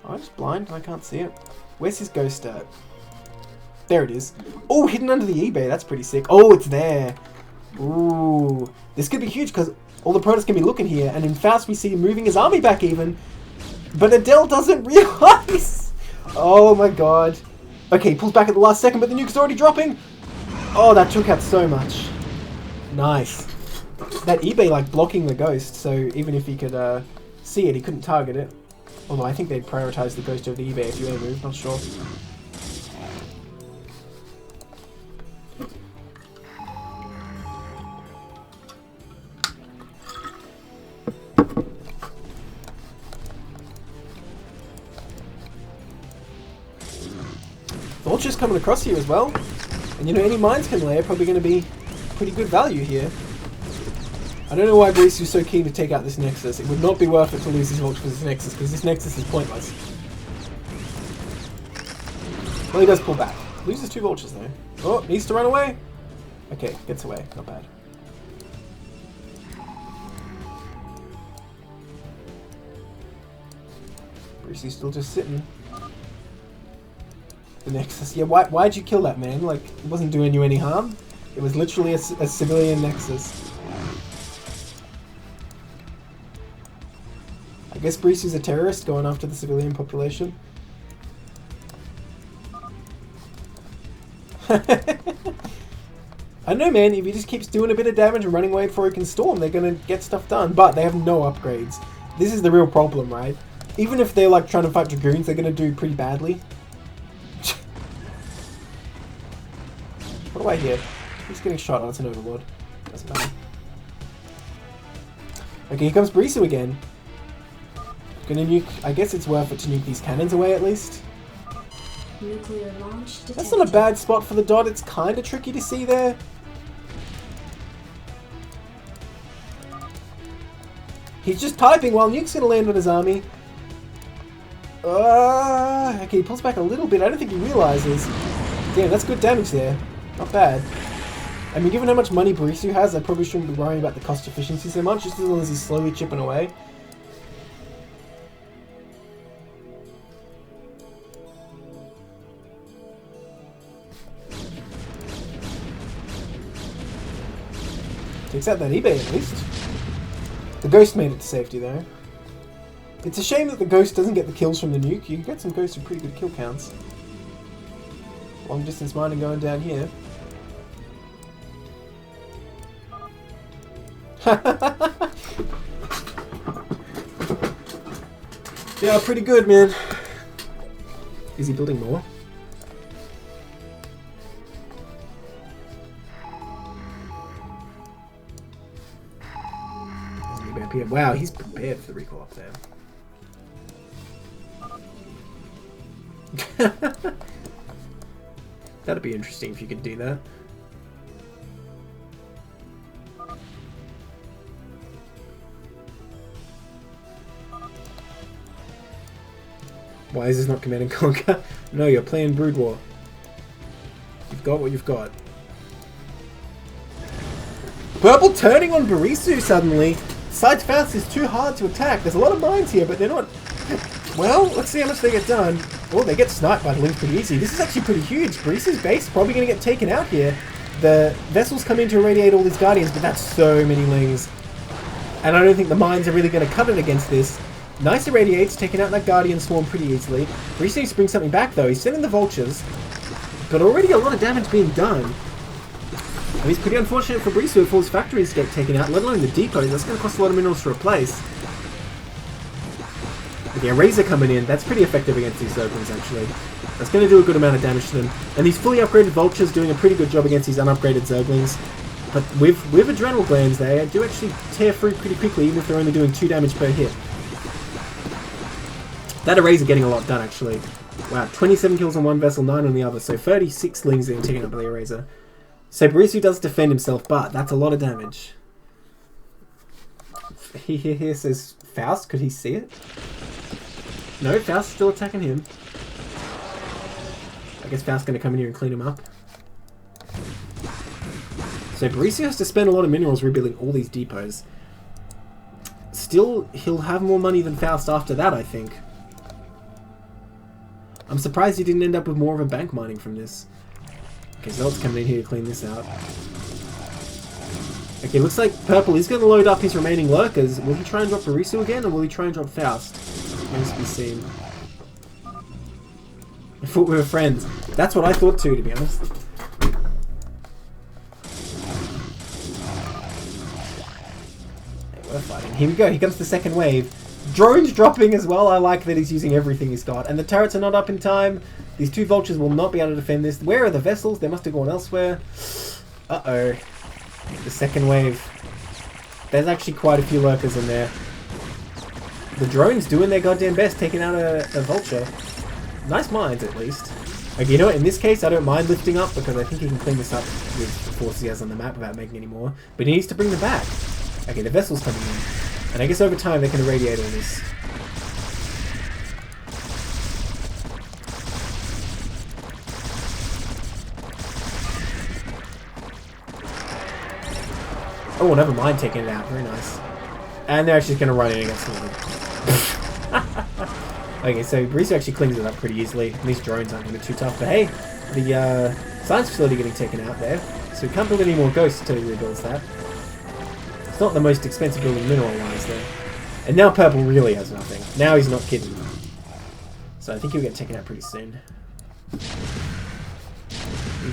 Oh, I'm just blind and I can't see it. Where's his ghost at? There it is. Oh, hidden under the eBay. That's pretty sick. Oh, it's there. Ooh. This could be huge because all the Protoss can be looking here. And in Faust we see him moving his army back even. But Adele doesn't realize. Oh my god. Okay, he pulls back at the last second, but the nuke's already dropping. Oh, that took out so much. Nice. That eBay, like, blocking the ghost, so even if he could see it, he couldn't target it. Although I think they'd prioritize the ghost over the eBay if you air move, not sure. Vulture's coming across here as well. And you know, any mines can lay are probably going to be pretty good value here. I don't know why Barisu's so keen to take out this Nexus. It would not be worth it to lose his Vulture for this Nexus, because this Nexus is pointless. Well, he does pull back. Loses 2 Vultures though. Oh, needs to run away. Okay, gets away. Not bad. Barisu's still just sitting. The Nexus. Yeah, why'd you kill that man? Like, it wasn't doing you any harm. It was literally a civilian Nexus. I guess Barisu's a terrorist going after the civilian population. I know, man, if he just keeps doing a bit of damage and running away before he can storm, they're going to get stuff done. But they have no upgrades. This is the real problem, right? Even if they're like trying to fight Dragoons, they're going to do pretty badly. What do I hear? He's getting shot. Oh, it's an Overlord. Doesn't matter. Okay, here comes Barisu again. Gonna nuke. I guess it's worth it to nuke these cannons away at least. Nuclear launch detected. That's not a bad spot for the dot. It's kind of tricky to see there. He's just typing while nuke's gonna land on his army. Okay, he pulls back a little bit. I don't think he realizes. Damn, that's good damage there. Not bad. I mean, given how much money Barisu has, I probably shouldn't be worrying about the cost efficiency so much, just as long as he's slowly chipping away. Takes out that eBay at least. The Ghost made it to safety though. It's a shame that the Ghost doesn't get the kills from the nuke. You can get some Ghosts with pretty good kill counts. Long distance mining going down here. Yeah, pretty good, man. Is he building more? Wow, he's prepared for the recall up there. That'd be interesting if you could do that. Why is this not Command and Conquer? No, you're playing Brood War. You've got what you've got. Purple turning on Barisu suddenly. Sides Faust is too hard to attack. There's a lot of mines here, but they're not... Well, let's see how much they get done. Oh, they get sniped by the Link pretty easy. This is actually pretty huge. Barisu's base is probably going to get taken out here. The vessels come in to irradiate all these Guardians, but that's so many Lings. And I don't think the mines are really going to cut it against this. Nice irradiates, taking out that Guardian swarm pretty easily. Barisu needs to bring something back though. He's sending the Vultures, but already a lot of damage being done. I mean, it's pretty unfortunate for Barisu if all his factories get taken out, let alone the depots. That's going to cost a lot of minerals to replace. Okay, a Razor coming in. That's pretty effective against these Zerglings, actually. That's going to do a good amount of damage to them. And these fully upgraded Vultures doing a pretty good job against these unupgraded Zerglings. But with Adrenal Glands, they do actually tear through pretty quickly, even if they're only doing 2 damage per hit. That Eraser getting a lot done, actually. Wow, 27 kills on one vessel, 9 on the other. So 36 Lings being taken up by the Eraser. So Barisu does defend himself, but that's a lot of damage. He here says Faust. Could he see it? No, Faust's still attacking him. I guess Faust's going to come in here and clean him up. So Barisu has to spend a lot of minerals rebuilding all these depots. Still, he'll have more money than Faust after that, I think. I'm surprised he didn't end up with more of a bank mining from this. Okay, Zealot's coming in here to clean this out. Okay, looks like Purple is going to load up his remaining lurkers. Will he try and drop Barisu again, or will he try and drop Faust? Remains to be seen. I thought we were friends. That's what I thought too, to be honest. We're fighting. Here we go. Here comes the second wave. Drones dropping as well. I like that he's using everything he's got. And the turrets are not up in time. These 2 Vultures will not be able to defend this. Where are the vessels? They must have gone elsewhere. Uh-oh. The second wave. There's actually quite a few lurkers in there. The drones doing their goddamn best, taking out a Vulture. Nice mines, at least. Okay, you know what? In this case, I don't mind lifting up because I think he can clean this up with the forces he has on the map without making any more. But he needs to bring them back. Okay, the vessel's coming in. And I guess over time they can irradiate all this. Oh, never mind taking it out. Very nice. And they're actually going to run in against them. Okay, so Barisu actually cleans it up pretty easily. And these drones aren't going to be too tough. But hey, the science facility getting taken out there. So we can't build any more ghosts until he rebuilds that. It's not the most expensive building mineral-wise there. And now Purple really has nothing. Now he's not kidding. So I think he'll get taken out pretty soon.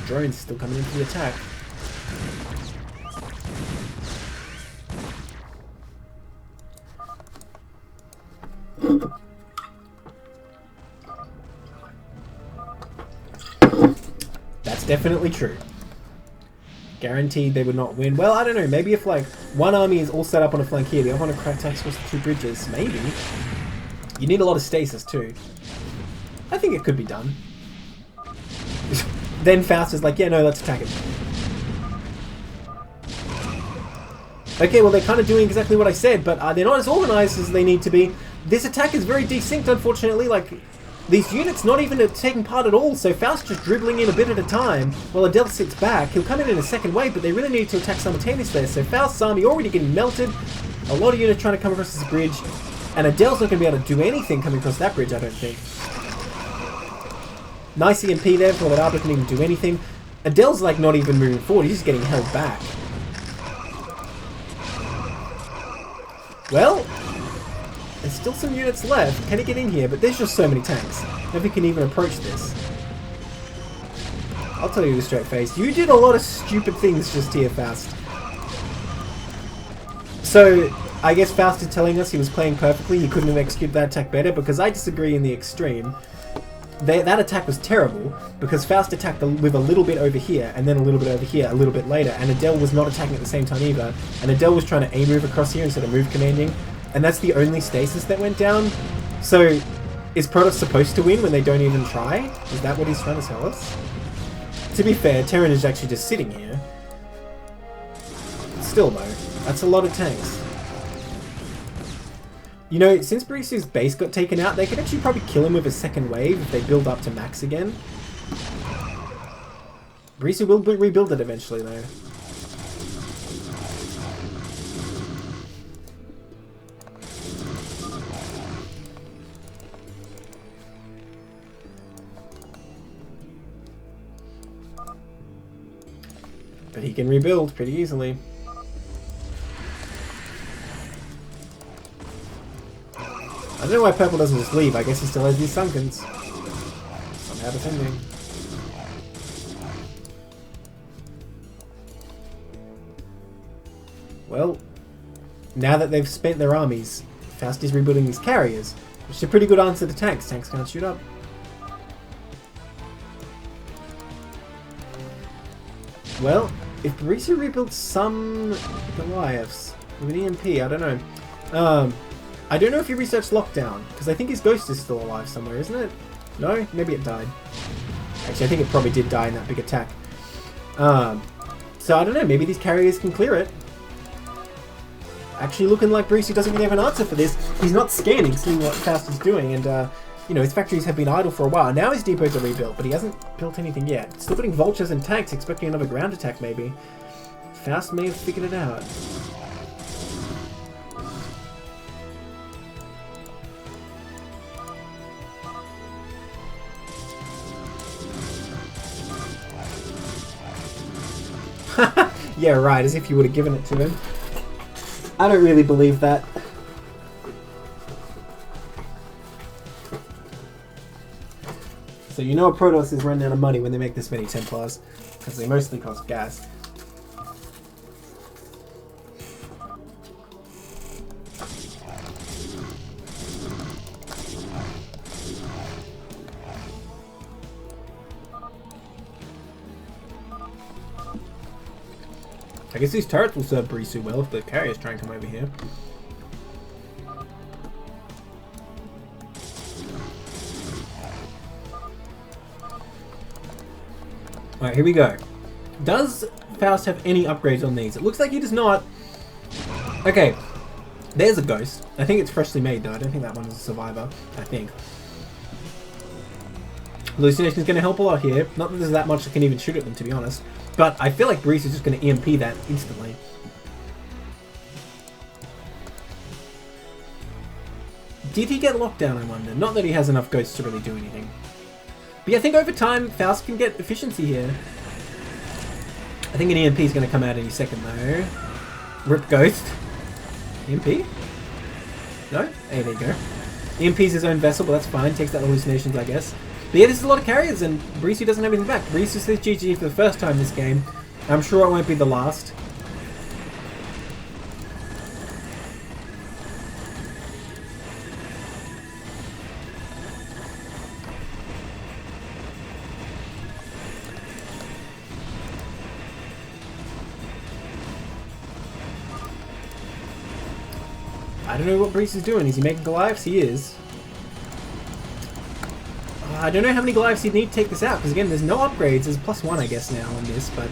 drones still coming in for the attack. That's definitely true. Guaranteed they would not win. Well, I don't know. Maybe if like one army is all set up on a flank here, the other one attacks across the two bridges, maybe. You need a lot of stasis too. I think it could be done. Then Faust is like, yeah, no, let's attack it. Okay, well, they're kind of doing exactly what I said, but they're not as organized as they need to be. This attack is very desynced, unfortunately. Like, these units not even taking part at all, so Faust just dribbling in a bit at a time while Adele sits back. He'll come in a second wave, but they really need to attack simultaneously there. So Faust's army already getting melted. A lot of units trying to come across this bridge, and Adele's not going to be able to do anything coming across that bridge, I don't think. Nice EMP there before that Arbor can even do anything. Adele's like not even moving forward, he's just getting held back. Well, there's still some units left. Can he get in here? But there's just so many tanks. Nobody can even approach this. I'll tell you with a straight face. You did a lot of stupid things just here, Faust. So, I guess Faust is telling us he was playing perfectly. He couldn't have executed that attack better, because I disagree in the extreme. That attack was terrible, because Faust attacked with a little bit over here, and then a little bit over here, a little bit later, and Adele was not attacking at the same time either. And Adele was trying to A-move across here instead of move commanding, and that's the only stasis that went down. So, is Protoss supposed to win when they don't even try? Is that what he's trying to tell us? To be fair, Terran is actually just sitting here. Still though, that's a lot of tanks. You know, since Barisu's base got taken out, they could actually probably kill him with a second wave if they build up to max again. Barisu will rebuild it eventually, though. But he can rebuild pretty easily. I don't know why Purple doesn't just leave. I guess he still has these Sunkens. Somehow defending. Well, now that they've spent their armies, Faust is rebuilding these carriers, which is a pretty good answer to tanks. Tanks can't shoot up. Well, if Barisu rebuilds some Goliaths with an EMP, I don't know. I don't know if he researched Lockdown, because I think his ghost is still alive somewhere, isn't it? No? Maybe it died. Actually, I think it probably did die in that big attack. So I don't know, maybe these carriers can clear it. Actually looking like Barisu doesn't really have an answer for this. He's not scanning, seeing what Faust is doing, and you know, his factories have been idle for a while. Now his depots are rebuilt, but he hasn't built anything yet. Still putting vultures and tanks, expecting another ground attack maybe. Faust may have figured it out. Yeah, right, as if you would have given it to him. I don't really believe that. So you know Protoss is running out of money when they make this many Templars, because they mostly cost gas. I guess these turrets will serve Barisu well if the carriers try and come over here. Alright, here we go. Does Faust have any upgrades on these? It looks like he does not. Okay, there's a ghost. I think it's freshly made though. I don't think that one is a survivor. I think. Hallucination is going to help a lot here. Not that there's that much that can even shoot at them, to be honest. But I feel like Barisu is just going to EMP that instantly. Did he get lockdown, I wonder? Not that he has enough ghosts to really do anything. But yeah, I think over time, Faust can get efficiency here. I think an EMP is going to come out any second, though. Rip Ghost. EMP? No? Hey, there you go. EMP's his own vessel, but that's fine. Takes out hallucinations, I guess. But But yeah, this is a lot of carriers, and Barisu doesn't have anything back. Barisu says GG for the first time this game. I'm sure it won't be the last. I don't know what Brees is doing. Is he making Goliaths? He is. I don't know how many Goliaths he'd need to take this out, because again, there's no upgrades. There's +1, I guess, now on this, but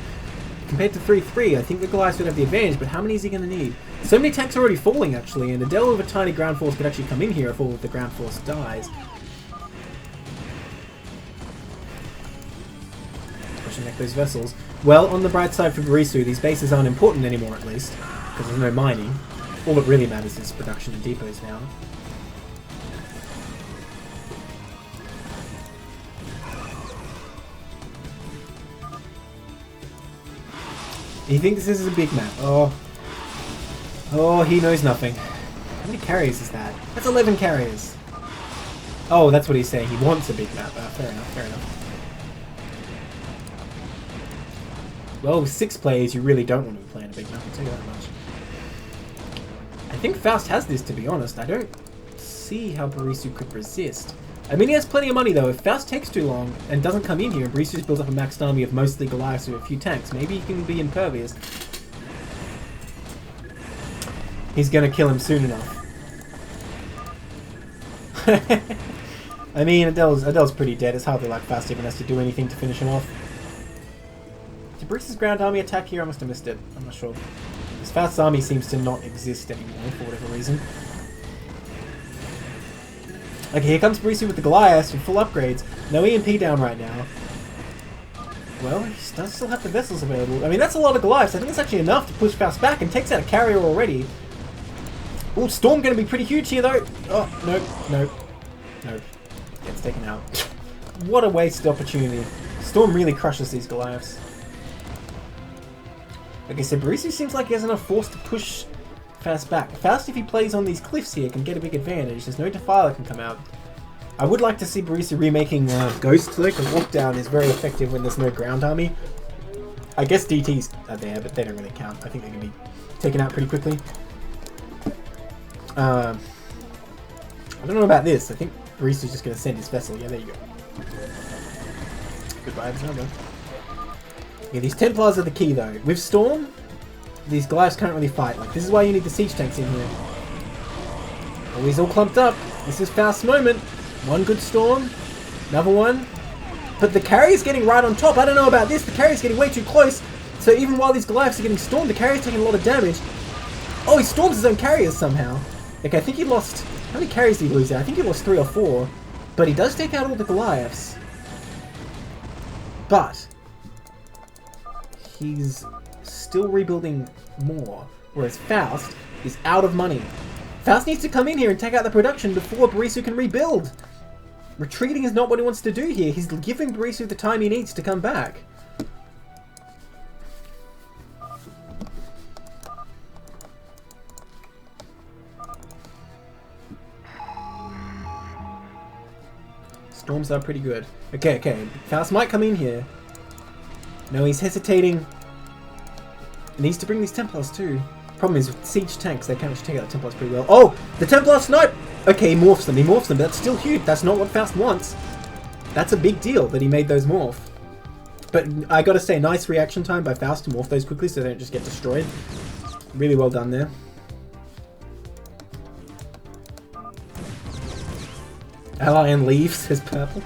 compared to 3-3, I think the Goliaths would have the advantage, but how many is he going to need? So many tanks are already falling, actually, and Adele with a tiny ground force could actually come in here if all of the ground force dies. Pushing back those vessels. Well, on the bright side for Barisu, these bases aren't important anymore, at least, because there's no mining. All that really matters is production and depots now. He thinks this is a big map. Oh, he knows nothing. How many carriers is that? That's 11 carriers. Oh, that's what he's saying. He wants a big map. Fair enough, fair enough. Well, with 6 players, you really don't want to be playing a big map, I'll tell you that much. I think Faust has this, to be honest. I don't see how Barisu could resist. I mean, he has plenty of money, though. If Faust takes too long and doesn't come in here, and Barisu just builds up a maxed army of mostly Goliaths with a few tanks, maybe he can be impervious. He's gonna kill him soon enough. I mean, Adele's pretty dead. It's hardly like Faust even has to do anything to finish him off. Did Barisu's ground army attack here? I must have missed it. I'm not sure. His Faust's army seems to not exist anymore for whatever reason. Okay, here comes Barisu with the Goliaths with full upgrades. No EMP down right now. Well, he does still have the vessels available. I mean, that's a lot of Goliaths. I think it's actually enough to push Faust back and takes out a carrier already. Oh, Storm going to be pretty huge here, though. Oh, nope, nope, nope. Gets taken out. What a wasted opportunity. Storm really crushes these Goliaths. Okay, so Barisu seems like he has enough force to push Faust back. Faust, if he plays on these cliffs here, can get a big advantage. There's no Defiler can come out. I would like to see Barisu remaking Ghost, though, because Lockdown is very effective when there's no ground army. I guess DTs are there, but they don't really count. I think they can be taken out pretty quickly. I don't know about this. I think Barisu's just going to send his vessel. Yeah, there you go. Goodbye, Observer. Yeah, these Templars are the key, though. With Storm, these Goliaths can't really fight. Like, this is why you need the siege tanks in here. Oh, he's all clumped up. This is Faust's moment. One good Storm. Another one. But the carrier's getting right on top. I don't know about this. The carrier's getting way too close. So even while these Goliaths are getting stormed, the carrier's taking a lot of damage. Oh, he storms his own carriers somehow. Okay, I think he lost... How many carries did he lose there? I think he lost 3 or 4. But he does take out all the Goliaths. But he's still rebuilding more. Whereas Faust is out of money. Faust needs to come in here and take out the production before Barisu can rebuild. Retreating is not what he wants to do here. He's giving Barisu the time he needs to come back. Storms are pretty good. Okay, okay. Faust might come in here. No, he's hesitating. He needs to bring these Templars too. Problem is, with siege tanks, they can actually take out the Templars pretty well. Oh! The Templar snipe! Okay, he morphs them. He morphs them, but that's still huge. That's not what Faust wants. That's a big deal that he made those morph. But I gotta say, nice reaction time by Faust to morph those quickly so they don't just get destroyed. Really well done there. Allian leaves, says Purple.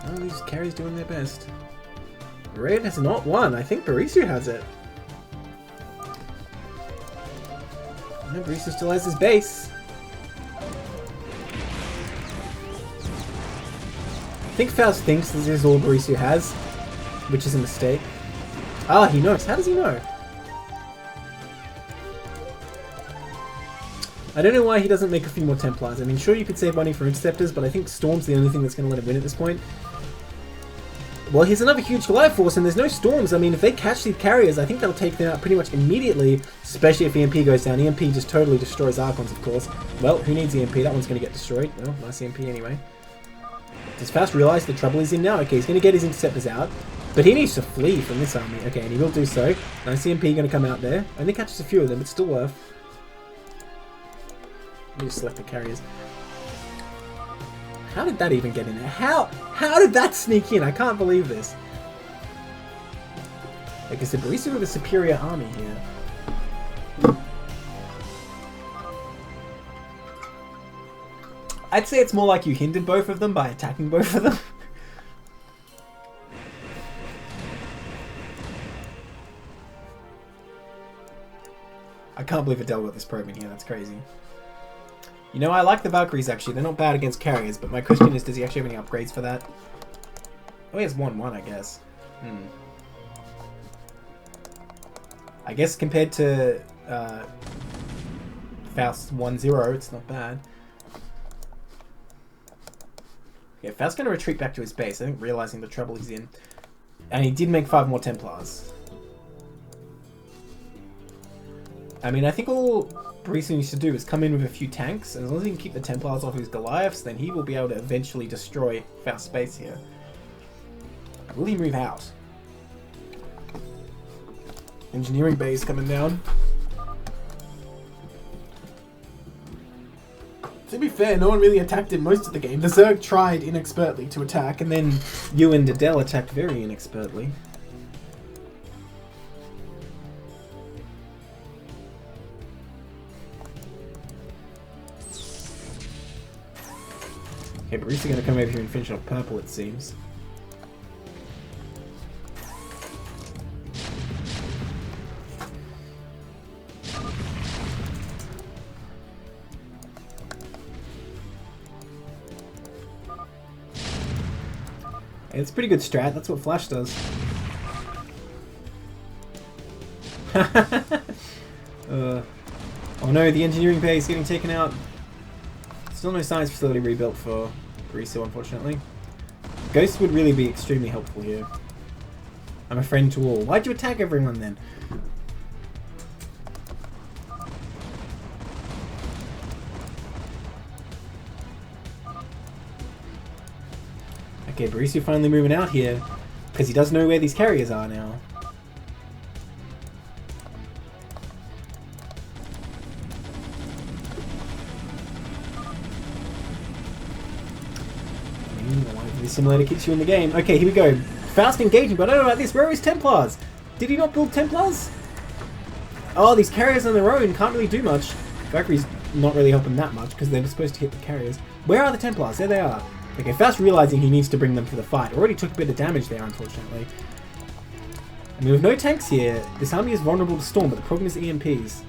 Oh, these carries doing their best. Red has not won. I think Barisu has it. No, Barisu still has his base. I think Faust thinks this is all Barisu has, which is a mistake. Ah, he knows. How does he know? I don't know why he doesn't make a few more Templars. I mean, sure, you could save money for Interceptors, but I think Storm's the only thing that's going to let him win at this point. Well, here's another huge Goliath force, and there's no storms. I mean, if they catch these carriers, I think they'll take them out pretty much immediately, especially if EMP goes down. EMP just totally destroys Archons, of course. Well, who needs EMP? That one's going to get destroyed. Well, nice EMP anyway. Does Faust realize the trouble he's in now? Okay, he's going to get his interceptors out, but he needs to flee from this army. Okay, and he will do so. Nice EMP going to come out there. Only catches a few of them, but still worth. Let me just select the carriers. How did that even get in there? How did that sneak in? I can't believe this. Like I said, Barisu with a superior army here. I'd say it's more like you hindered both of them by attacking both of them. I can't believe Adele got this probe in here, that's crazy. You know, I like the Valkyries actually, they're not bad against carriers, but my question is, does he actually have any upgrades for that? Oh, he has 1-1, I guess. I guess compared to Faust's 1-0, it's not bad. Yeah, Faust's going to retreat back to his base, I think, realizing the trouble he's in. And he did make 5 more Templars. I mean, I think all Barisu needs to do is come in with a few tanks, and as long as he can keep the Templars off his Goliaths, then he will be able to eventually destroy Faust's base here. Will he move out? Engineering base coming down. To be fair, no one really attacked him most of the game. The Zerg tried inexpertly to attack, and then you and Adele attacked very inexpertly. Okay, Barisu are going to come over here and finish off purple, it seems. It's a pretty good strat, that's what Flash does. Oh no, the engineering base is getting taken out. Still no science facility rebuilt for Barisu, unfortunately. Ghost would really be extremely helpful here. I'm a friend to all. Why'd you attack everyone then? Okay, Barisu finally moving out here, because he does know where these carriers are now. The simulator keeps you in the game. Okay, here we go. Faust engaging, but I don't know about this. Where are his Templars? Did he not build Templars? Oh, these carriers on their own can't really do much. Valkyrie's not really helping that much, because they're supposed to hit the carriers. Where are the Templars? There they are. Okay, Faust realizing he needs to bring them to the fight. Already took a bit of damage there, unfortunately. I mean, with no tanks here, this army is vulnerable to storm, but the problem is EMPs.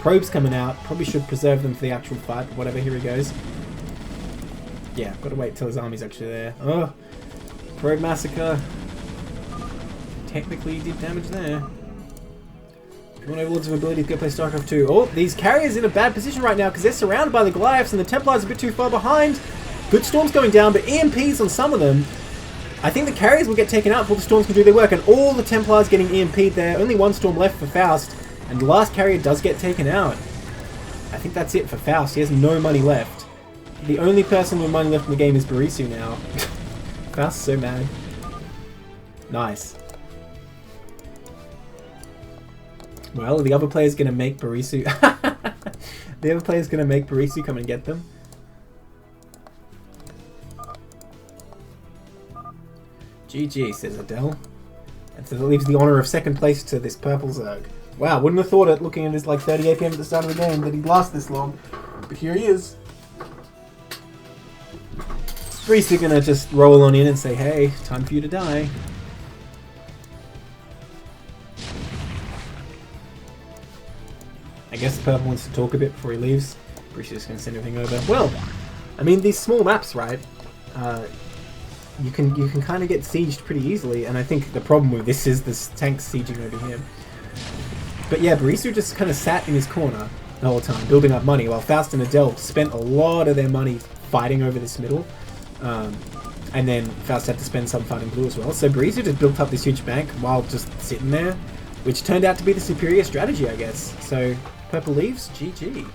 Probes coming out. Probably should preserve them for the actual fight, but whatever, here he goes. Yeah, gotta wait till his army's actually there. Oh, Probe Massacre. Technically did damage there. If you want Overlords of ability to go play StarCraft 2. Oh, these carriers in a bad position right now because they're surrounded by the Goliaths and the Templars a bit too far behind. Good storms going down, but EMPs on some of them. I think the carriers will get taken out before the storms can do their work, and all the Templars getting EMP'd there. Only one storm left for Faust, and the last carrier does get taken out. I think that's it for Faust. He has no money left. The only person with money left in the game is Barisu now. Faust's so mad. Nice. Well, the other player's gonna make Barisu... the other player's gonna make Barisu come and get them. GG, says Adele. And so that leaves the honour of second place to this purple Zerg. Wow, wouldn't have thought it, looking at his like 30 APM at the start of the game, that he'd last this long. But here he is. Barisu gonna just roll on in and say, hey, time for you to die. I guess the purple wants to talk a bit before he leaves. Barisu's just gonna send everything over. Well, I mean, these small maps, right? You can kind of get sieged pretty easily, and I think the problem with this is this tank sieging over here. But yeah, Barisu just kind of sat in his corner the whole time, building up money, while Faust and Adele spent a lot of their money fighting over this middle. And then Faust had to spend some farming blue as well. So Barisu just built up this huge bank while just sitting there, which turned out to be the superior strategy, I guess. So purple leaves, GG.